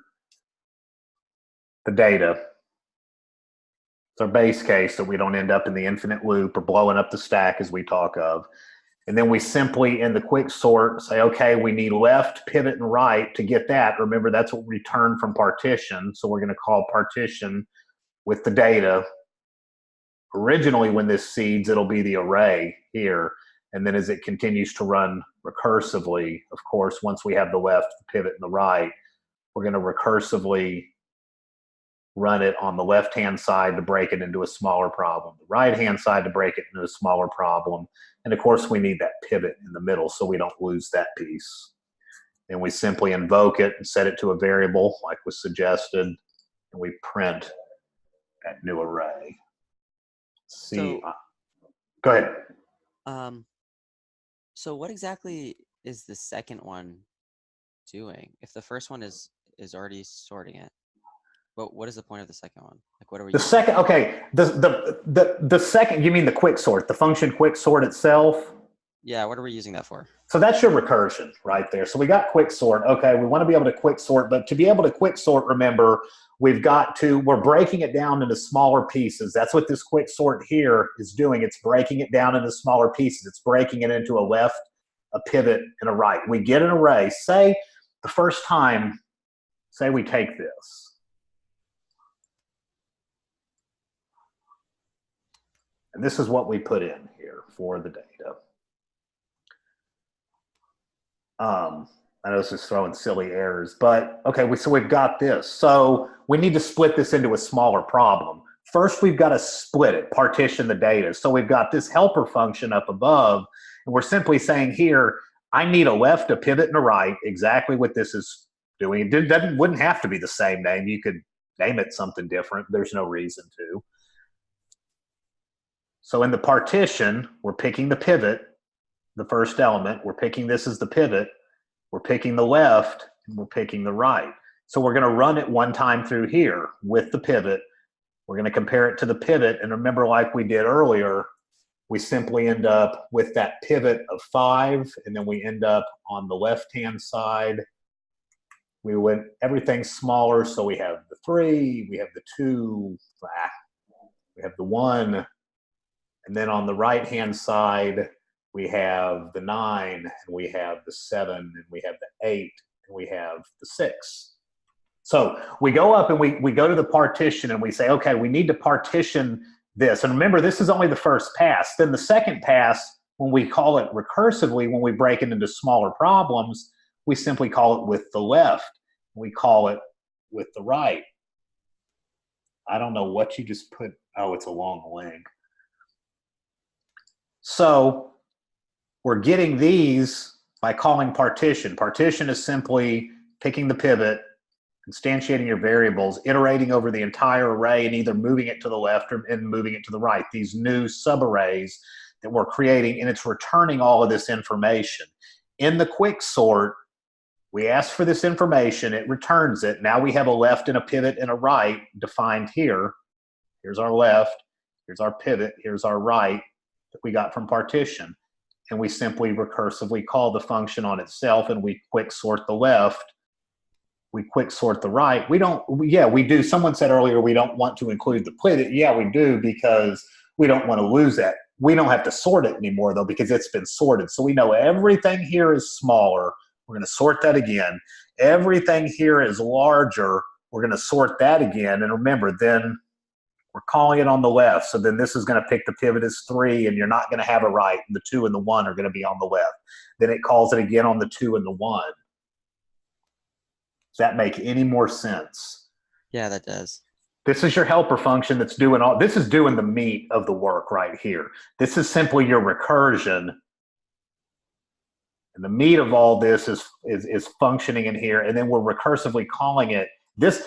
[SPEAKER 1] the data. It's our base case so we don't end up in the infinite loop or blowing up the stack as we talk of. And then we simply, in the quicksort, say, okay, we need left, pivot, and right to get that. Remember, that's what we return from partition. So we're going to call partition with the data. Originally, when this seeds, it'll be the array here. And then as it continues to run recursively, of course, once we have the left, the pivot, and the right, we're going to recursively run it on the left-hand side to break it into a smaller problem, the right-hand side to break it into a smaller problem, And of course, we need that pivot in the middle so we don't lose that piece. And we simply invoke it and set it to a variable like was suggested, and we print that new array. See, go ahead.
[SPEAKER 3] So what exactly is the second one doing? If the first one is already sorting it, but what is the point of the second one? Like, what are we?
[SPEAKER 1] The second, okay, the second, you mean the quick sort, the function quick sort itself?
[SPEAKER 3] Yeah, what are we using that for?
[SPEAKER 1] So that's your recursion right there. So we got quick sort. Okay, we want to be able to quick sort, but to be able to quick sort, remember, we're breaking it down into smaller pieces. That's what this quick sort here is doing. It's breaking it down into smaller pieces. It's breaking it into a left, a pivot, and a right. We get an array. Say the first time, say we take this. And this is what we put in here for the data. I know this is throwing silly errors, but okay, so we've got this. So we need to split this into a smaller problem. First, we've got to split it, partition the data. So we've got this helper function up above, and we're simply saying here, I need a left, a pivot, and a right, exactly what this is doing. It wouldn't have to be the same name. You could name it something different. There's no reason to. So in the partition, we're picking the pivot, the first element. We're picking this as the pivot. We're picking the left, and we're picking the right. So we're going to run it one time through here with the pivot. We're going to compare it to the pivot. And remember, like we did earlier, we simply end up with that pivot of 5, and then we end up on the left-hand side. We went everything smaller, so we have the 3, we have the 2, we have the 1, and then on the right-hand side, we have the 9, and we have the 7, and we have the 8, and we have the 6. So we go up and we go to the partition and we say, okay, we need to partition this. And remember, this is only the first pass. Then the second pass, when we call it recursively, when we break it into smaller problems, we simply call it with the left. We call it with the right. I don't know what you just put. Oh, it's a long link. So we're getting these by calling partition. Partition is simply picking the pivot, instantiating your variables, iterating over the entire array, and either moving it to the left or moving it to the right. These new subarrays that we're creating, and it's returning all of this information. In the quick sort, we ask for this information, it returns it. Now we have a left and a pivot and a right defined here. Here's our left, here's our pivot, here's our right that we got from partition. And we simply recursively call the function on itself, and we quick sort the left, we quick sort the right. We do. Someone said earlier we don't want to include the pivot. Yeah, we do, because we don't want to lose that. We don't have to sort it anymore, though, because it's been sorted. So we know everything here is smaller. We're going to sort that again. Everything here is larger. We're going to sort that again. And remember, then we're calling it on the left. So then this is going to pick the pivot as 3, and you're not going to have a right. And the 2 and the 1 are going to be on the left. Then it calls it again on the 2 and the 1. Does that make any more sense?
[SPEAKER 3] Yeah, that does.
[SPEAKER 1] This is your helper function that's doing all, this is doing the meat of the work right here. This is simply your recursion. And the meat of all this is functioning in here. And then we're recursively calling it. This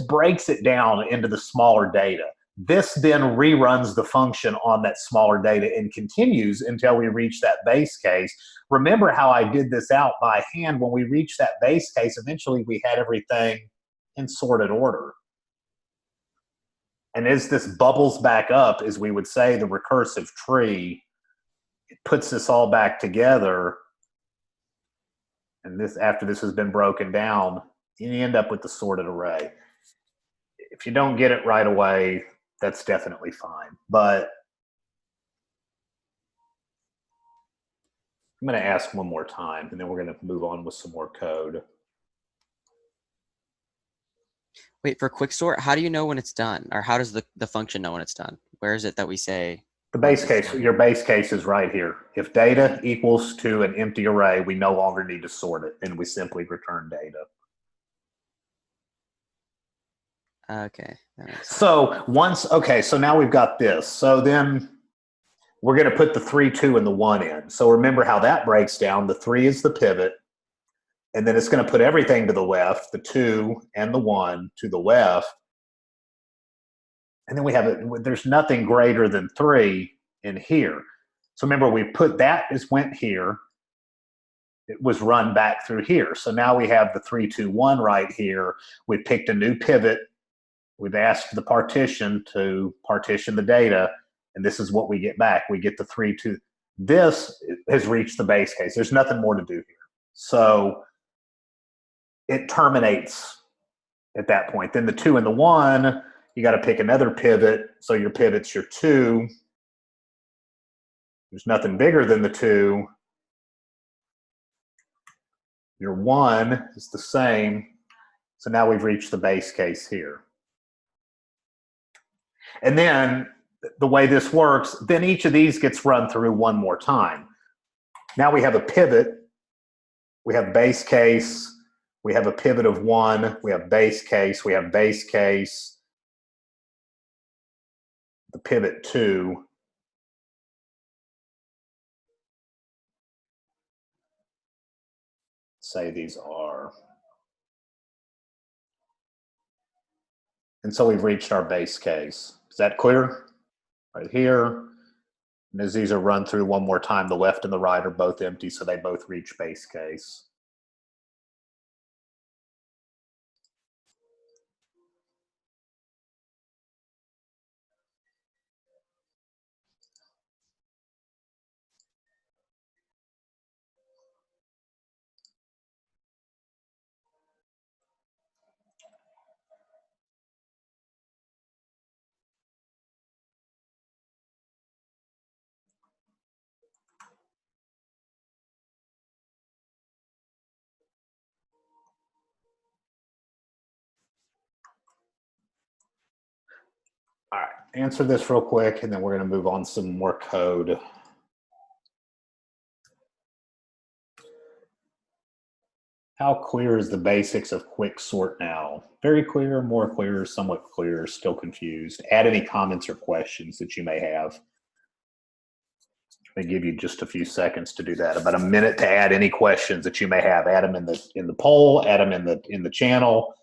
[SPEAKER 1] breaks it down into the smaller data. This then reruns the function on that smaller data and continues until we reach that base case. Remember how I did this out by hand? When we reached that base case, eventually we had everything in sorted order. And as this bubbles back up, as we would say, the recursive tree, it puts this all back together. And this, after this has been broken down, you end up with the sorted array. If you don't get it right away, that's definitely fine. But I'm going to ask one more time, and then we're going to move on with some more code.
[SPEAKER 3] Wait, for quicksort, how do you know when it's done? Or how does the function know when it's done? Where is it that we say?
[SPEAKER 1] The base case, your base case is right here. If data equals to an empty array, we no longer need to sort it, and we simply return data.
[SPEAKER 3] Okay. That makes sense.
[SPEAKER 1] So once, okay, so now we've got this. So then we're going to put the 3, 2, and the 1 in. So remember how that breaks down. The 3 is the pivot, and then it's going to put everything to the left, the 2 and the 1 to the left. And then we have there's nothing greater than 3 in here. So remember, we put that went here. It was run back through here. So now we have the 3, 2, 1 right here. We picked a new pivot. We've asked the partition to partition the data, and this is what we get back. We get the 3, 2. This has reached the base case. There's nothing more to do here. So it terminates at that point. Then the 2 and the 1, you got to pick another pivot. So your pivot's your 2. There's nothing bigger than the 2. Your 1 is the same. So now we've reached the base case here. And then the way this works, then each of these gets run through one more time. Now we have a pivot. We have base case. We have a pivot of 1. We have base case. We have base case. The pivot 2. Say these are. And so we've reached our base case. Is that clear? Right here. And as these are run through one more time, the left and the right are both empty, so they both reach base case. All right, answer this real quick, and then we're going to move on to some more code. How clear is the basics of quick sort now? Very clear, more clear, somewhat clear, still confused. Add any comments or questions that you may have. I give you just a few seconds to do that. About a minute to add any questions that you may have. Add them in the poll. Add them in the channel.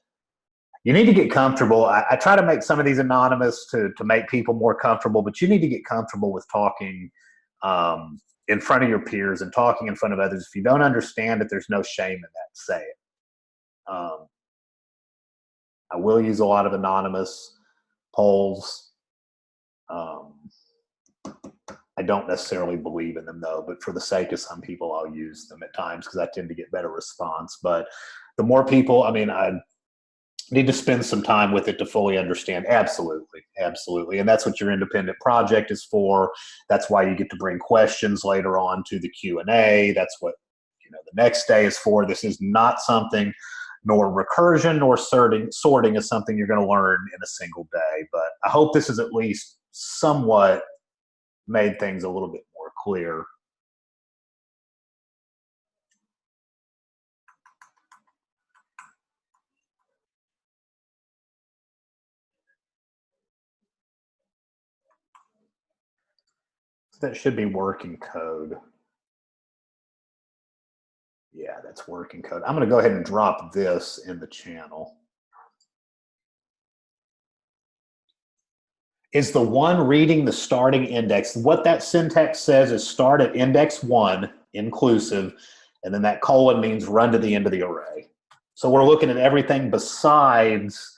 [SPEAKER 1] You need to get comfortable. I try to make some of these anonymous to make people more comfortable, but you need to get comfortable with talking in front of your peers and talking in front of others. If you don't understand it, there's no shame in that. Say it. I will use a lot of anonymous polls. I don't necessarily believe in them though, but for the sake of some people, I'll use them at times because I tend to get better response. But the more people, I mean, I need to spend some time with it to fully understand. Absolutely, absolutely. And that's what your independent project is for. That's why you get to bring questions later on to the Q&A. That's what the next day is for. This is not something, nor recursion nor sorting is something you're going to learn in a single day. But I hope this has at least somewhat made things a little bit more clear. That should be working code. Yeah, that's working code. I'm going to go ahead and drop this in the channel. Is the 1 reading the starting index? What that syntax says is start at index 1, inclusive, and then that colon means run to the end of the array. So we're looking at everything besides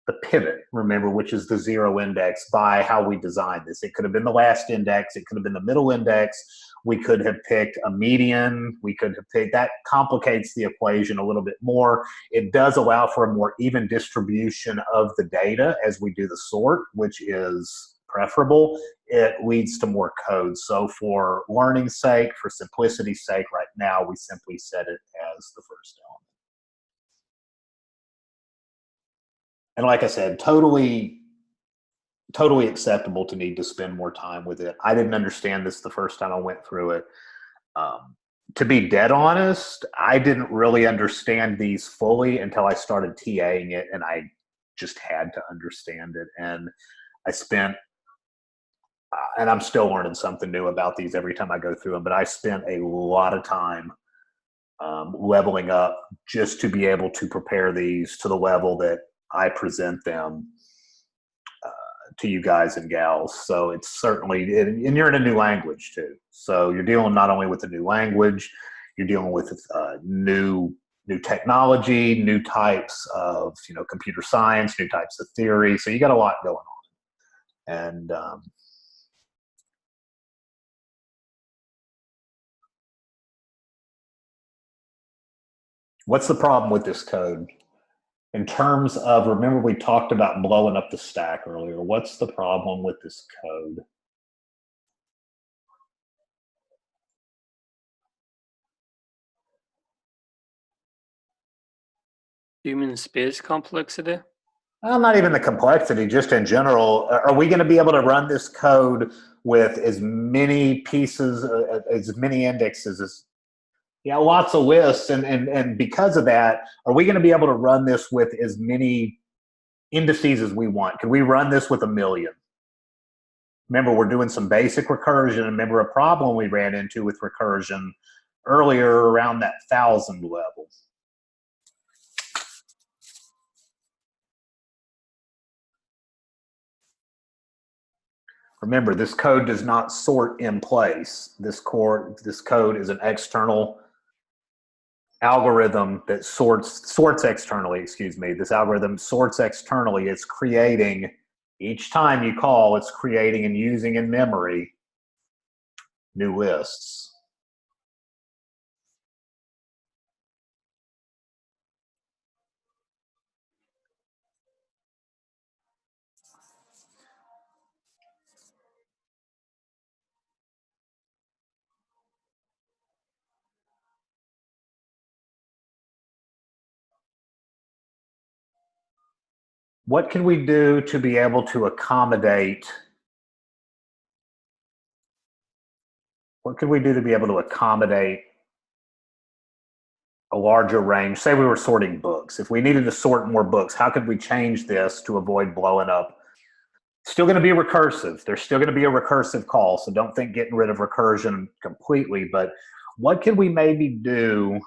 [SPEAKER 1] the pivot, remember, which is the 0 index by how we designed this. It could have been the last index. It could have been the middle index. We could have picked a median. We could have picked, that complicates the equation a little bit more. It does allow for a more even distribution of the data as we do the sort, which is preferable. It leads to more code. So for learning's sake, for simplicity's sake, right now, we simply set it as the first element. And like I said, totally acceptable to need to spend more time with it. I didn't understand this the first time I went through it. To be dead honest, I didn't really understand these fully until I started TAing it, and I just had to understand it. And I spent and I'm still learning something new about these every time I go through them, but I spent a lot of time leveling up just to be able to prepare these to the level that I present them to you guys and gals. So it's certainly, and you're in a new language too. So you're dealing not only with a new language, you're dealing with new technology, new types of computer science, new types of theory. So you got a lot going on. And what's the problem with this code? In terms of, remember we talked about blowing up the stack earlier. What's the problem with this code?
[SPEAKER 2] Do you mean space complexity?
[SPEAKER 1] Well, not even the complexity, just in general. Are we going to be able to run this code with as many pieces, as many indexes as, lots of lists, and because of that, are we going to be able to run this with as many indices as we want? Can we run this with 1 million? Remember, we're doing some basic recursion. Remember a problem we ran into with recursion earlier around that 1,000 level. Remember, this code does not sort in place. This code is an external algorithm that sorts externally, excuse me. This algorithm sorts externally. It's creating, each time you call, it's creating and using in memory new lists. What can we do to be able to accommodate? What could we do to be able to accommodate a larger range? Say we were sorting books. If we needed to sort more books, how could we change this to avoid blowing up? Still going to be recursive. There's still going to be a recursive call, so don't think getting rid of recursion completely, but what can we maybe do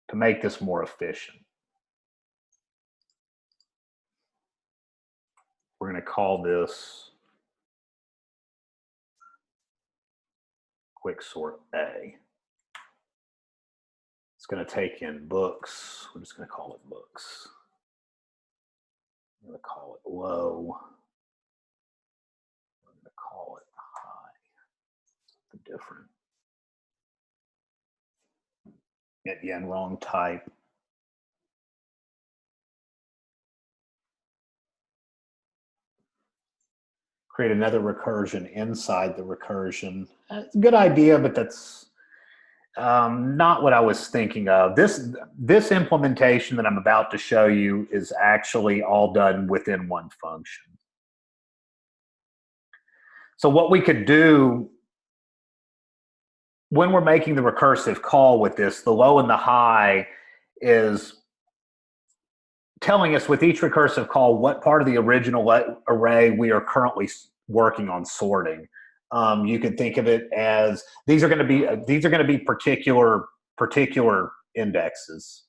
[SPEAKER 1] to make this more efficient? We're going to call this quick sort A. It's going to take in books. We're just going to call it books. I'm going to call it low. I'm going to call it high. The different. Again, wrong type. Create another recursion inside the recursion. It's a good idea, but that's not what I was thinking of. This implementation that I'm about to show you is actually all done within one function. So what we could do when we're making the recursive call with this, the low and the high is telling us with each recursive call what part of the original array we are currently working on sorting. You can think of it as these are going to be particular indexes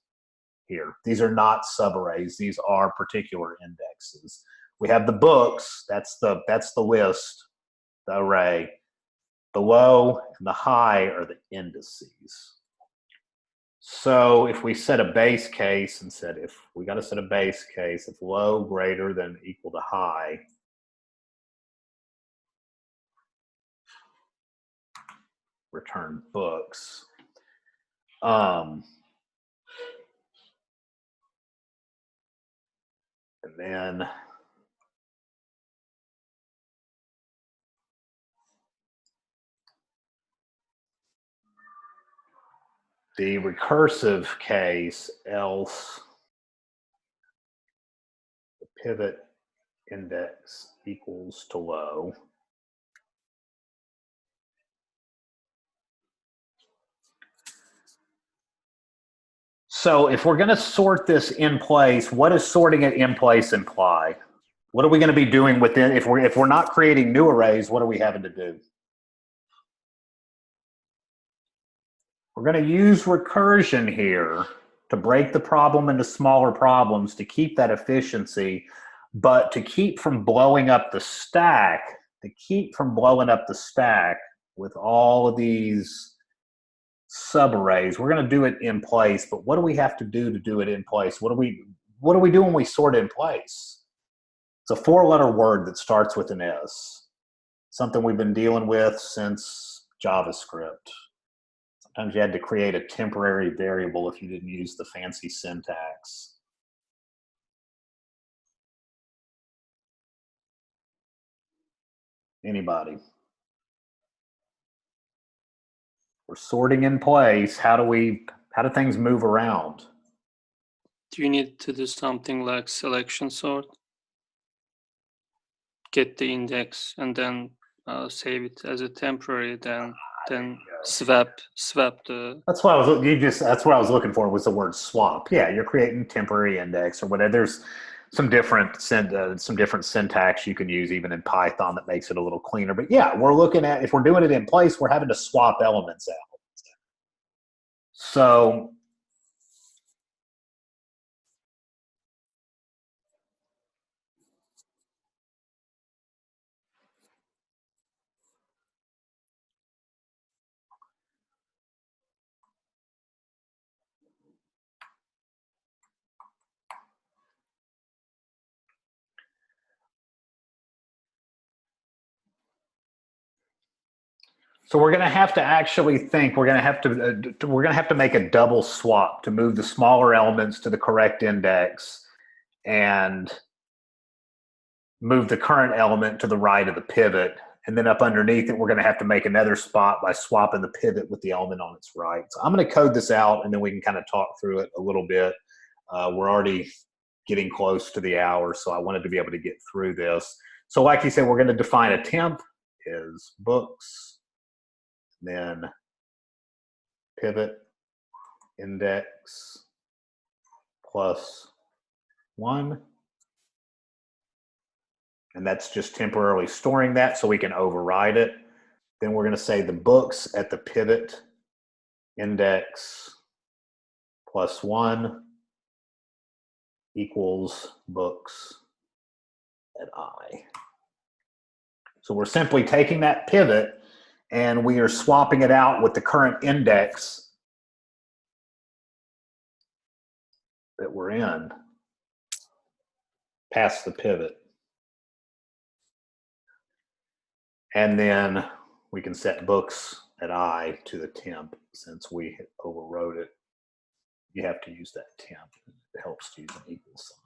[SPEAKER 1] here. These are not subarrays. These are particular indexes. We have the books. That's the list, the array. The low and the high are the indices. So if we set a base case and said if we got to set a base case, if low greater than equal to high, return books. And then the recursive case, else the pivot index equals to low. So if we're going to sort this in place, what does sorting it in place imply? What are we going to be doing within, if we're not creating new arrays, what are we having to do? We're going to use recursion here to break the problem into smaller problems to keep that efficiency, but to keep from blowing up the stack, with all of these subarrays. We're going to do it in place, but what do we have to do it in place? What do we do when we sort in place? It's a 4-letter word that starts with an S. Something we've been dealing with since JavaScript. Sometimes you had to create a temporary variable if you didn't use the fancy syntax. Anybody? We're sorting in place. How do things move around?
[SPEAKER 2] Do you need to do something like selection sort? Get the index and then save it as a temporary, then swap the.
[SPEAKER 1] That's what I was looking for, was the word swap. Yeah, you're creating temporary index or whatever. There's some different syntax you can use even in Python that makes it a little cleaner. But yeah, we're looking at, if we're doing it in place, we're having to swap elements out. So we're going to have to actually think. We're going to have to make a double swap to move the smaller elements to the correct index and move the current element to the right of the pivot. And then up underneath it, we're going to have to make another spot by swapping the pivot with the element on its right. So I'm going to code this out, and then we can kind of talk through it a little bit. We're already getting close to the hour, so I wanted to be able to get through this. So like you said, we're going to define a temp is books, then pivot index plus 1. And that's just temporarily storing that so we can override it. Then we're going to say the books at the pivot index plus 1 equals books at I. So we're simply taking that pivot and we are swapping it out with the current index that we're in past the pivot. And then we can set books at I to the temp. Since we overrode it, you have to use that temp. It helps to use an equal sign.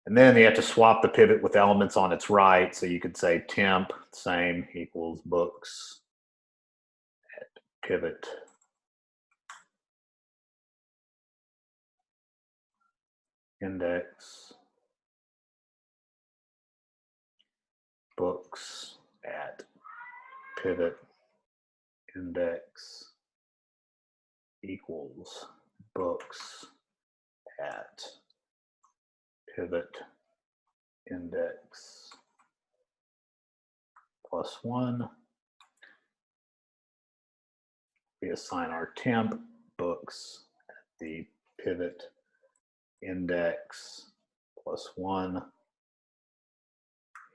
[SPEAKER 1] And then you have to swap the pivot with elements on its right. So you could say temp, same, equals books at pivot index books at pivot index equals books at pivot index plus 1. We assign our temp books at the pivot index plus 1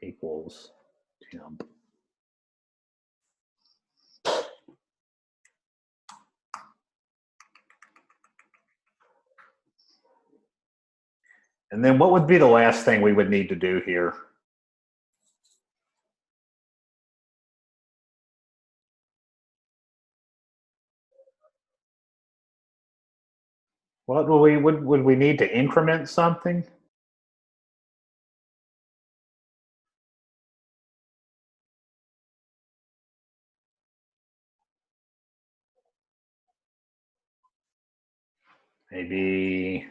[SPEAKER 1] equals temp. And then what would be the last thing we would need to do here? What would we need to increment something? Maybe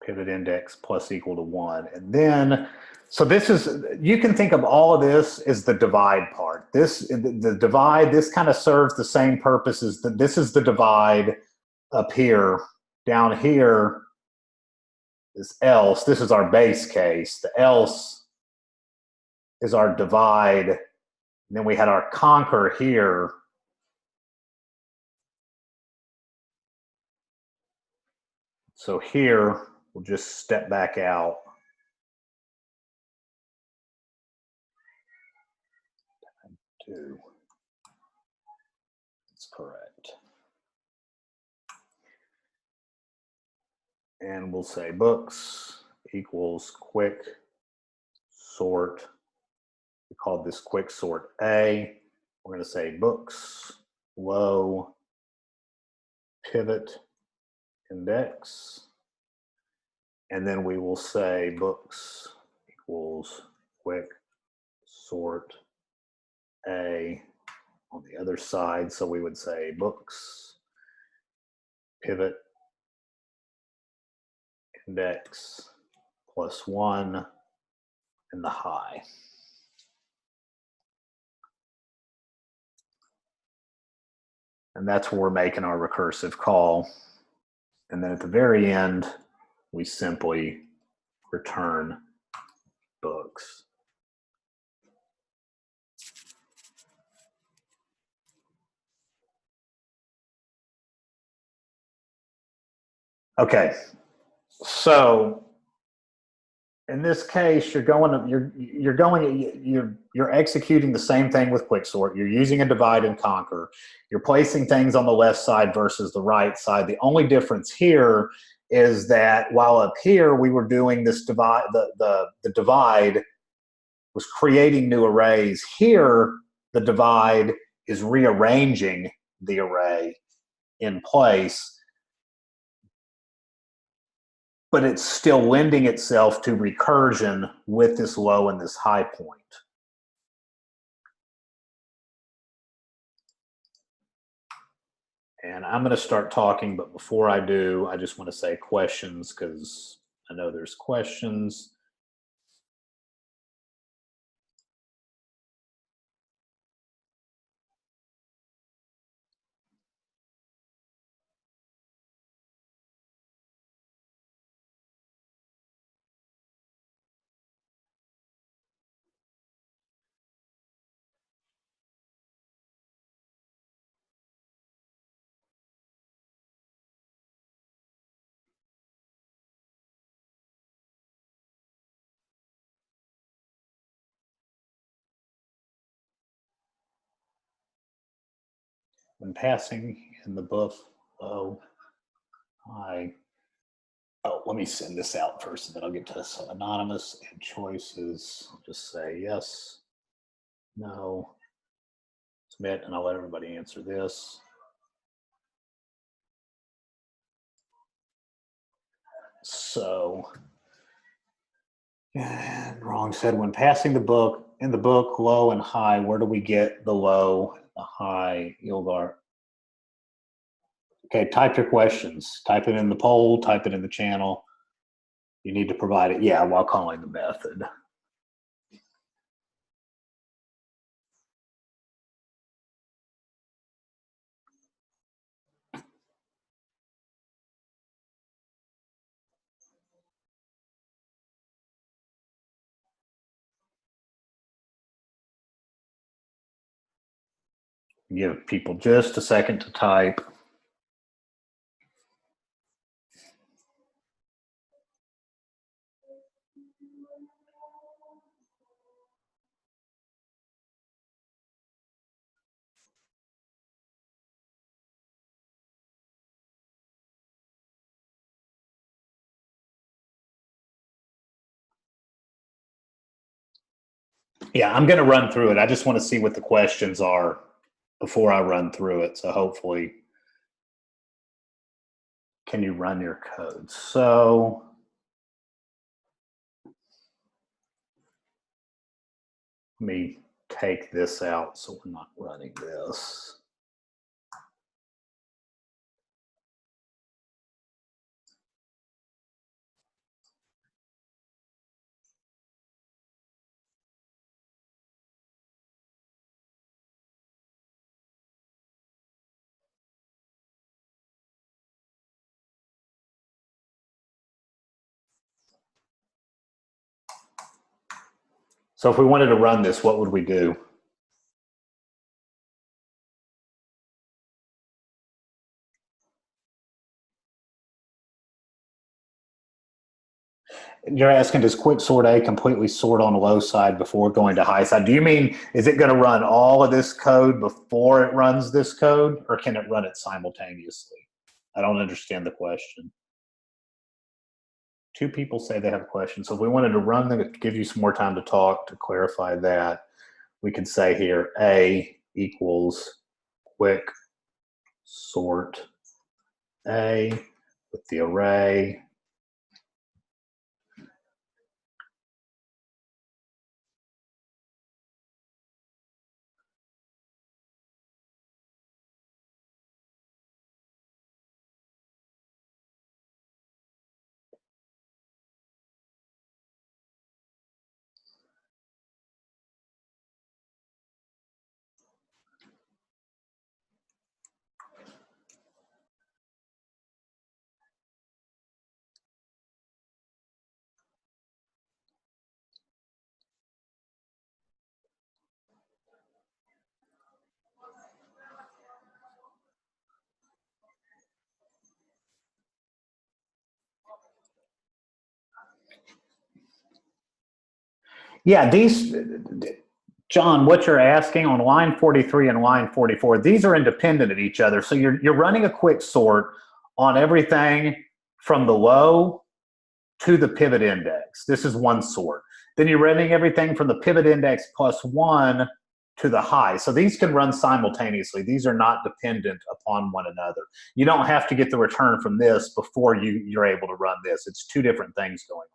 [SPEAKER 1] pivot index plus equal to 1. And then, so this is, you can think of all of this as the divide part. The divide, this kind of serves the same purpose as this is the divide up here. Down here is else. This is our base case. The else is our divide. And then we had our conquer here. So here, we'll just step back out. Two. That's correct. And we'll say books equals quick sort. We call this quick sort A. We're going to say books low pivot index. And then we will say books equals quick sort A on the other side. So we would say books pivot index plus 1 and the high. And that's where we're making our recursive call. And then at the very end, we simply return books. Okay, so in this case, you're executing the same thing with quicksort. You're using a divide and conquer. You're placing things on the left side versus the right side. The only difference here is that while up here we were doing this divide, the divide was creating new arrays. Here, the divide is rearranging the array in place, but it's still lending itself to recursion with this low and this high point. And I'm going to start talking, but before I do, I just want to say questions because I know there's questions. When passing in the book, let me send this out first and then I'll get to this. Anonymous and choices. I'll just say yes, no, submit, and I'll let everybody answer this. So, and wrong said, when passing the book, in the book, low and high, where do we get the low, the high, Ilgar? Okay, type your questions. Type it in the poll, type it in the channel. You need to provide it, yeah, while calling the method. Give people just a second to type. Yeah, I'm going to run through it. I just want to see what the questions are before I run through it. So hopefully, can you run your code? So let me take this out so we're not running this. So if we wanted to run this, what would we do? You're asking, does quick sort A completely sort on the low side before going to high side? Do you mean, is it going to run all of this code before it runs this code, or can it run it simultaneously? I don't understand the question. Two people say they have a question. So if we wanted to run them, give you some more time to talk to clarify that, we could say here A equals quick sort A with the array. Yeah, these, John, what you're asking on line 43 and line 44, these are independent of each other. So you're running a quick sort on everything from the low to the pivot index. This is one sort. Then you're running everything from the pivot index plus 1 to the high. So these can run simultaneously. These are not dependent upon one another. You don't have to get the return from this before you're able to run this. It's two different things going on.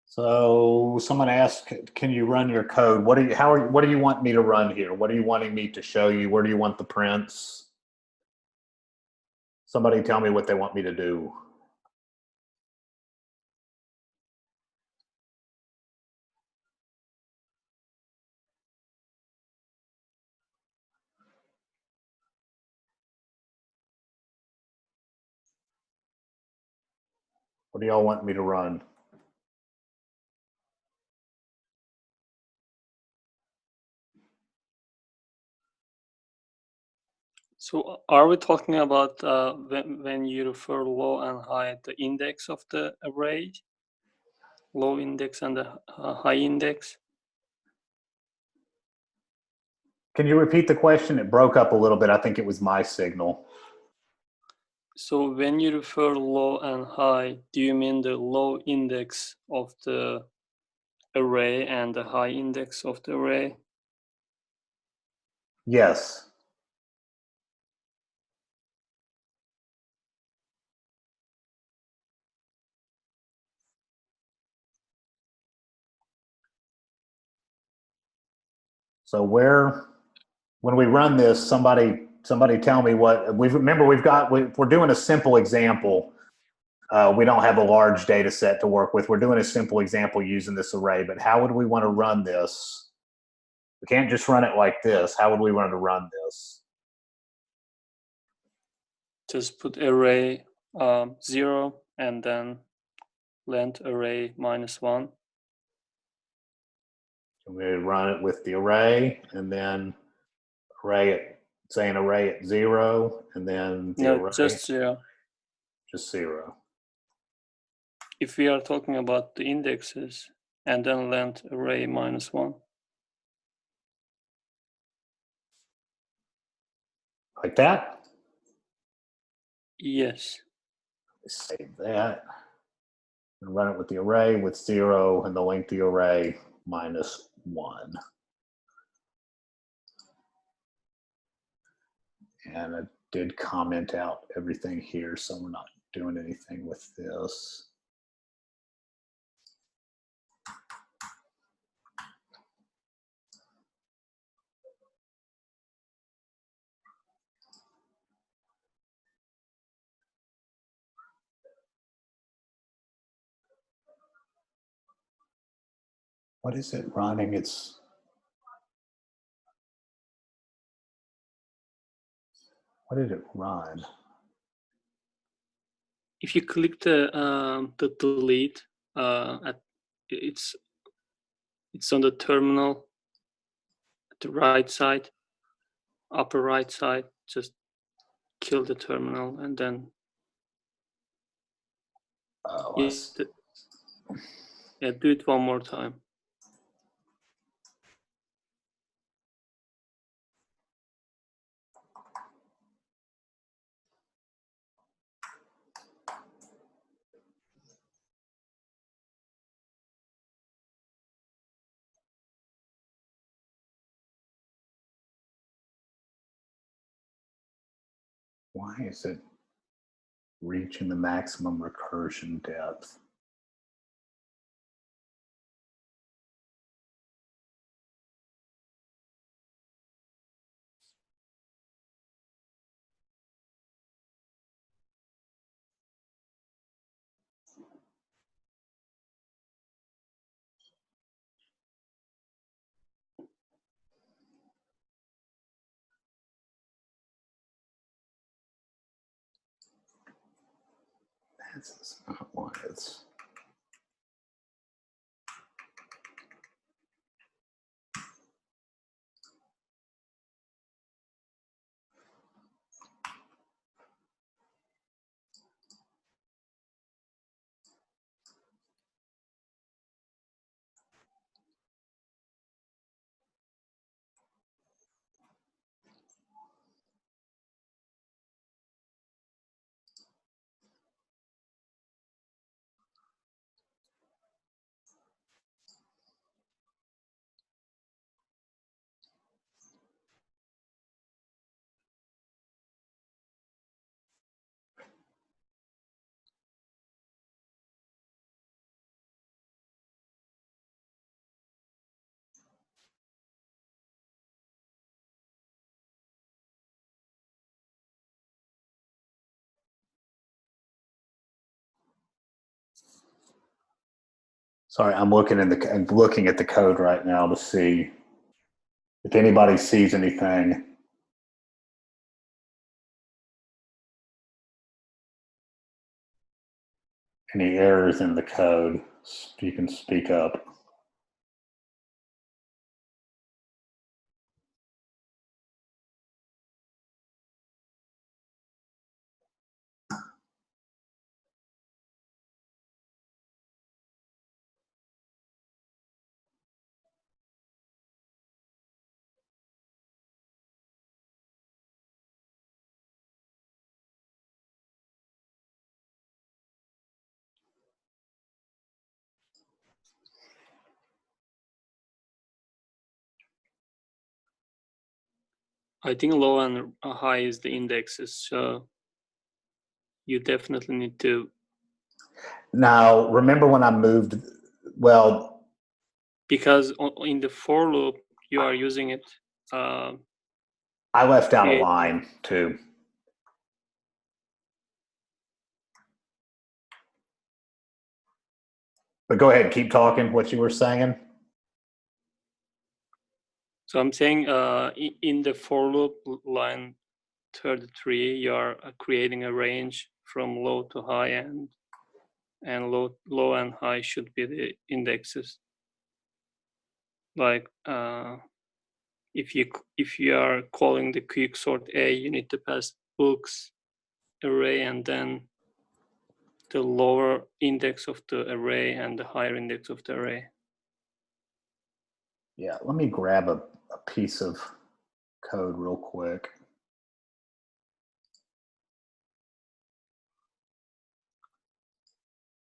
[SPEAKER 1] So someone asked, can you run your code? What do you want me to run here? What are you wanting me to show you? Where do you want the prints? Somebody tell me what they want me to do. What do y'all want me to run?
[SPEAKER 2] So are we talking about when you refer low and high, the index of the array, low index and the high index?
[SPEAKER 1] Can you repeat the question? It broke up a little bit. I think it was my signal.
[SPEAKER 2] So when you refer low and high, do you mean the low index of the array and the high index of the array?
[SPEAKER 1] Yes. So when we run this, somebody tell me what we're doing a simple example. We don't have a large data set to work with. We're doing a simple example using this array, but how would we want to run this? We can't just run it like this. How would we want to run this?
[SPEAKER 2] Just put array 0 and then length array -1.
[SPEAKER 1] We run it with the array and then array at 0 and then the array.
[SPEAKER 2] Just 0.
[SPEAKER 1] Just 0.
[SPEAKER 2] If we are talking about the indexes and then length array -1.
[SPEAKER 1] Like that?
[SPEAKER 2] Yes.
[SPEAKER 1] Save that. And run it with the array with 0 and the length of the array -1. And I did comment out everything here, so we're not doing anything with this. What is it running? It's what did it run?
[SPEAKER 2] If you click the delete, it's on the terminal at the right side, upper right side. Just kill the terminal and then
[SPEAKER 1] Oh,
[SPEAKER 2] yeah, do it one more time.
[SPEAKER 1] why is it reaching the maximum recursion depth? That's not why it's. Sorry, I'm looking at the code right now to see if anybody sees anything. Any errors in the code, you can speak up.
[SPEAKER 2] I think low and high is the indexes, so you definitely need to.
[SPEAKER 1] Now, remember when I moved, well,
[SPEAKER 2] because in the for loop, you are using it.
[SPEAKER 1] I left out a line too. But go ahead, keep talking what you were saying.
[SPEAKER 2] So I'm saying in the for loop line 33, you are creating a range from low to high end, and low and high should be the indexes. Like if you are calling the quick sort A, you need to pass books array and then the lower index of the array and the higher index of the array.
[SPEAKER 1] Yeah, let me grab a piece of code real quick.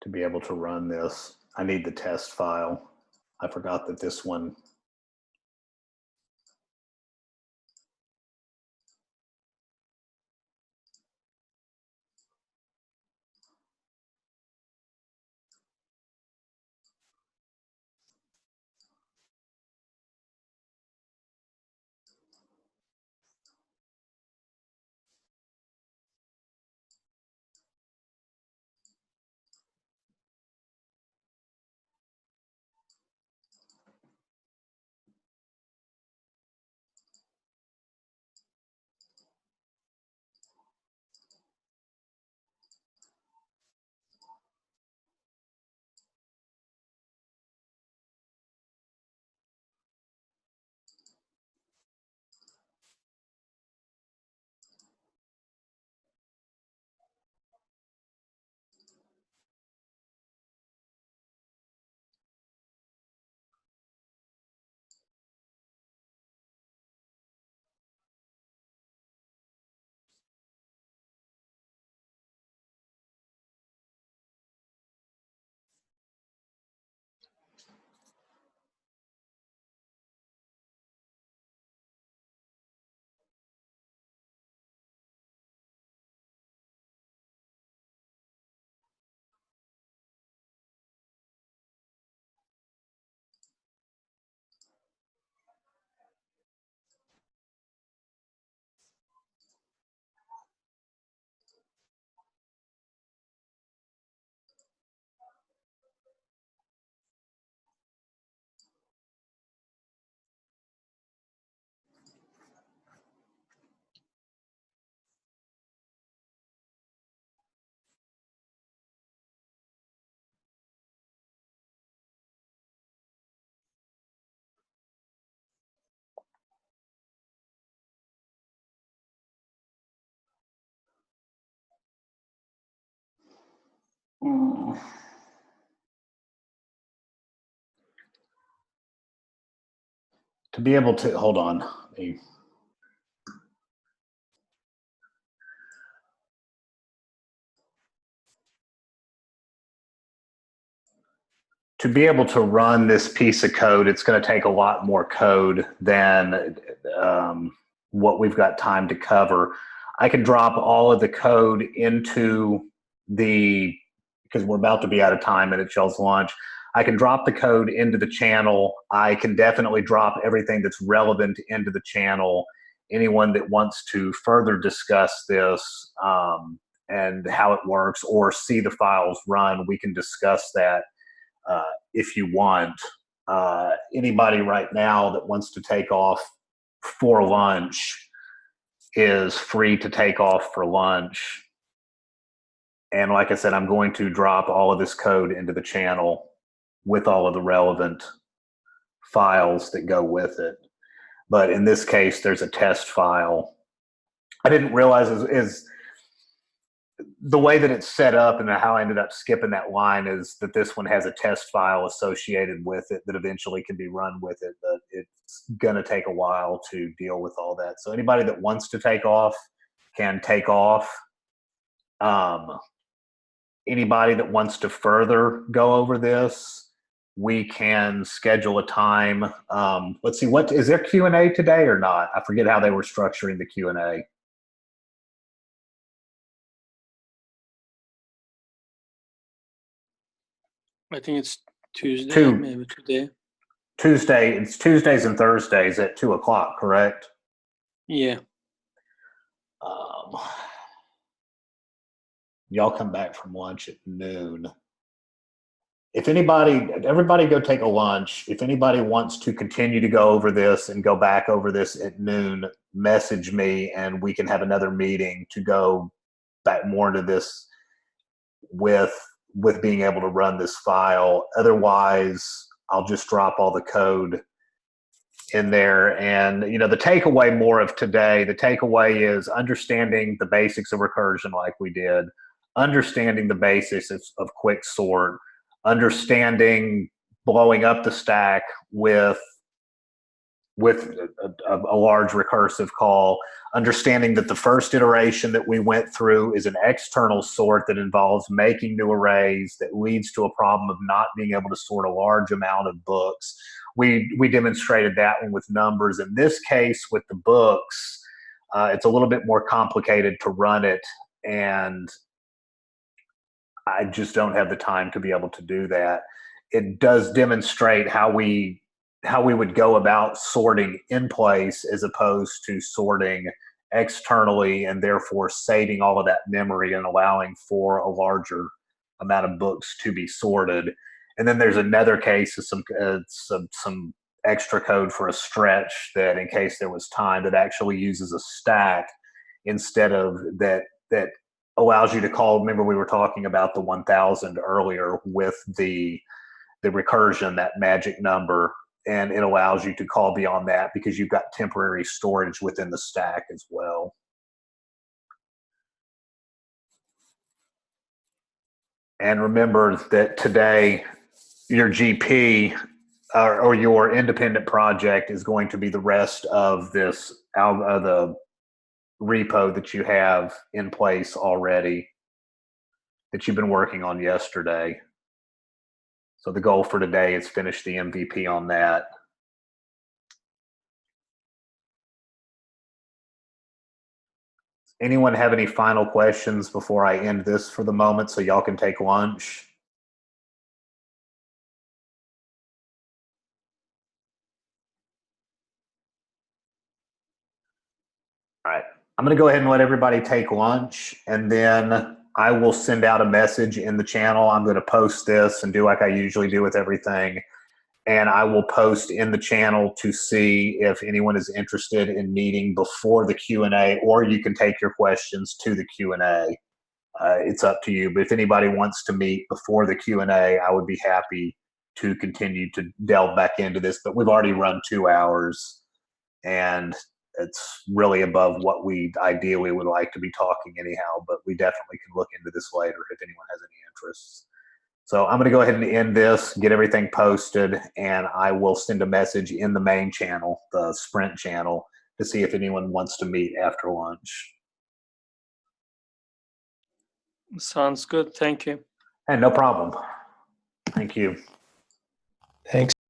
[SPEAKER 1] To be able to run this, I need the test file. I forgot that this one. To be able to, hold on. To be able to run this piece of code, it's going to take a lot more code than what we've got time to cover. I can drop all of the code into the, because we're about to be out of time and it Shell's launch, I can drop the code into the channel. I can definitely drop everything that's relevant into the channel. Anyone that wants to further discuss this and how it works or see the files run, we can discuss that if you want. Anybody right now that wants to take off for lunch is free to take off for lunch. And like I said, I'm going to drop all of this code into the channel with all of the relevant files that go with it. But in this case, there's a test file. I didn't realize is the way that it's set up and how I ended up skipping that line is that this one has a test file associated with it that eventually can be run with it, but it's going to take a while to deal with all that. So anybody that wants to take off can take off. Anybody that wants to further go over this, we can schedule a time. Let's see, what is there Q&A today or not? I forget how they were structuring the Q&A.
[SPEAKER 2] I think it's Tuesday, maybe today.
[SPEAKER 1] Tuesday, it's Tuesdays and Thursdays at 2 o'clock, correct?
[SPEAKER 2] Yeah.
[SPEAKER 1] Y'all come back from lunch at noon. If anybody, everybody go take a lunch. If anybody wants to continue to go over this and go back over this at noon, message me and we can have another meeting to go back more into this with being able to run this file. Otherwise, I'll just drop all the code in there. And, you know, the takeaway more of today, the takeaway is understanding the basics of recursion like we did, understanding the basics of quick sort, understanding blowing up the stack with a large recursive call, understanding that the first iteration that we went through is an external sort that involves making new arrays that leads to a problem of not being able to sort a large amount of books. We demonstrated that one with numbers. In this case, with the books, it's a little bit more complicated to run it, and I just don't have the time to be able to do that. It does demonstrate how we would go about sorting in place as opposed to sorting externally and therefore saving all of that memory and allowing for a larger amount of books to be sorted. And then there's another case of some extra code for a stretch that in case there was time that actually uses a stack instead of that allows you to call. Remember we were talking about the 1000 earlier with the recursion, that magic number, and it allows you to call beyond that because you've got temporary storage within the stack as well. And remember that today your GP or your independent project is going to be the rest of this the repo that you have in place already that you've been working on yesterday. So the goal for today is finish the MVP on that. Anyone have any final questions before I end this for the moment so y'all can take lunch? All right, I'm going to go ahead and let everybody take lunch, and then I will send out a message in the channel. I'm going to post this and do like I usually do with everything. And I will post in the channel to see if anyone is interested in meeting before the Q&A, or you can take your questions to the Q&A. It's up to you. But if anybody wants to meet before the Q&A, I would be happy to continue to delve back into this. But we've already run 2 hours, and it's really above what we ideally would like to be talking anyhow, but we definitely can look into this later if anyone has any interests. So I'm going to go ahead and end this, get everything posted, and I will send a message in the main channel, the Sprint channel, to see if anyone wants to meet after lunch.
[SPEAKER 2] Sounds good. Thank you.
[SPEAKER 1] And no problem. Thank you.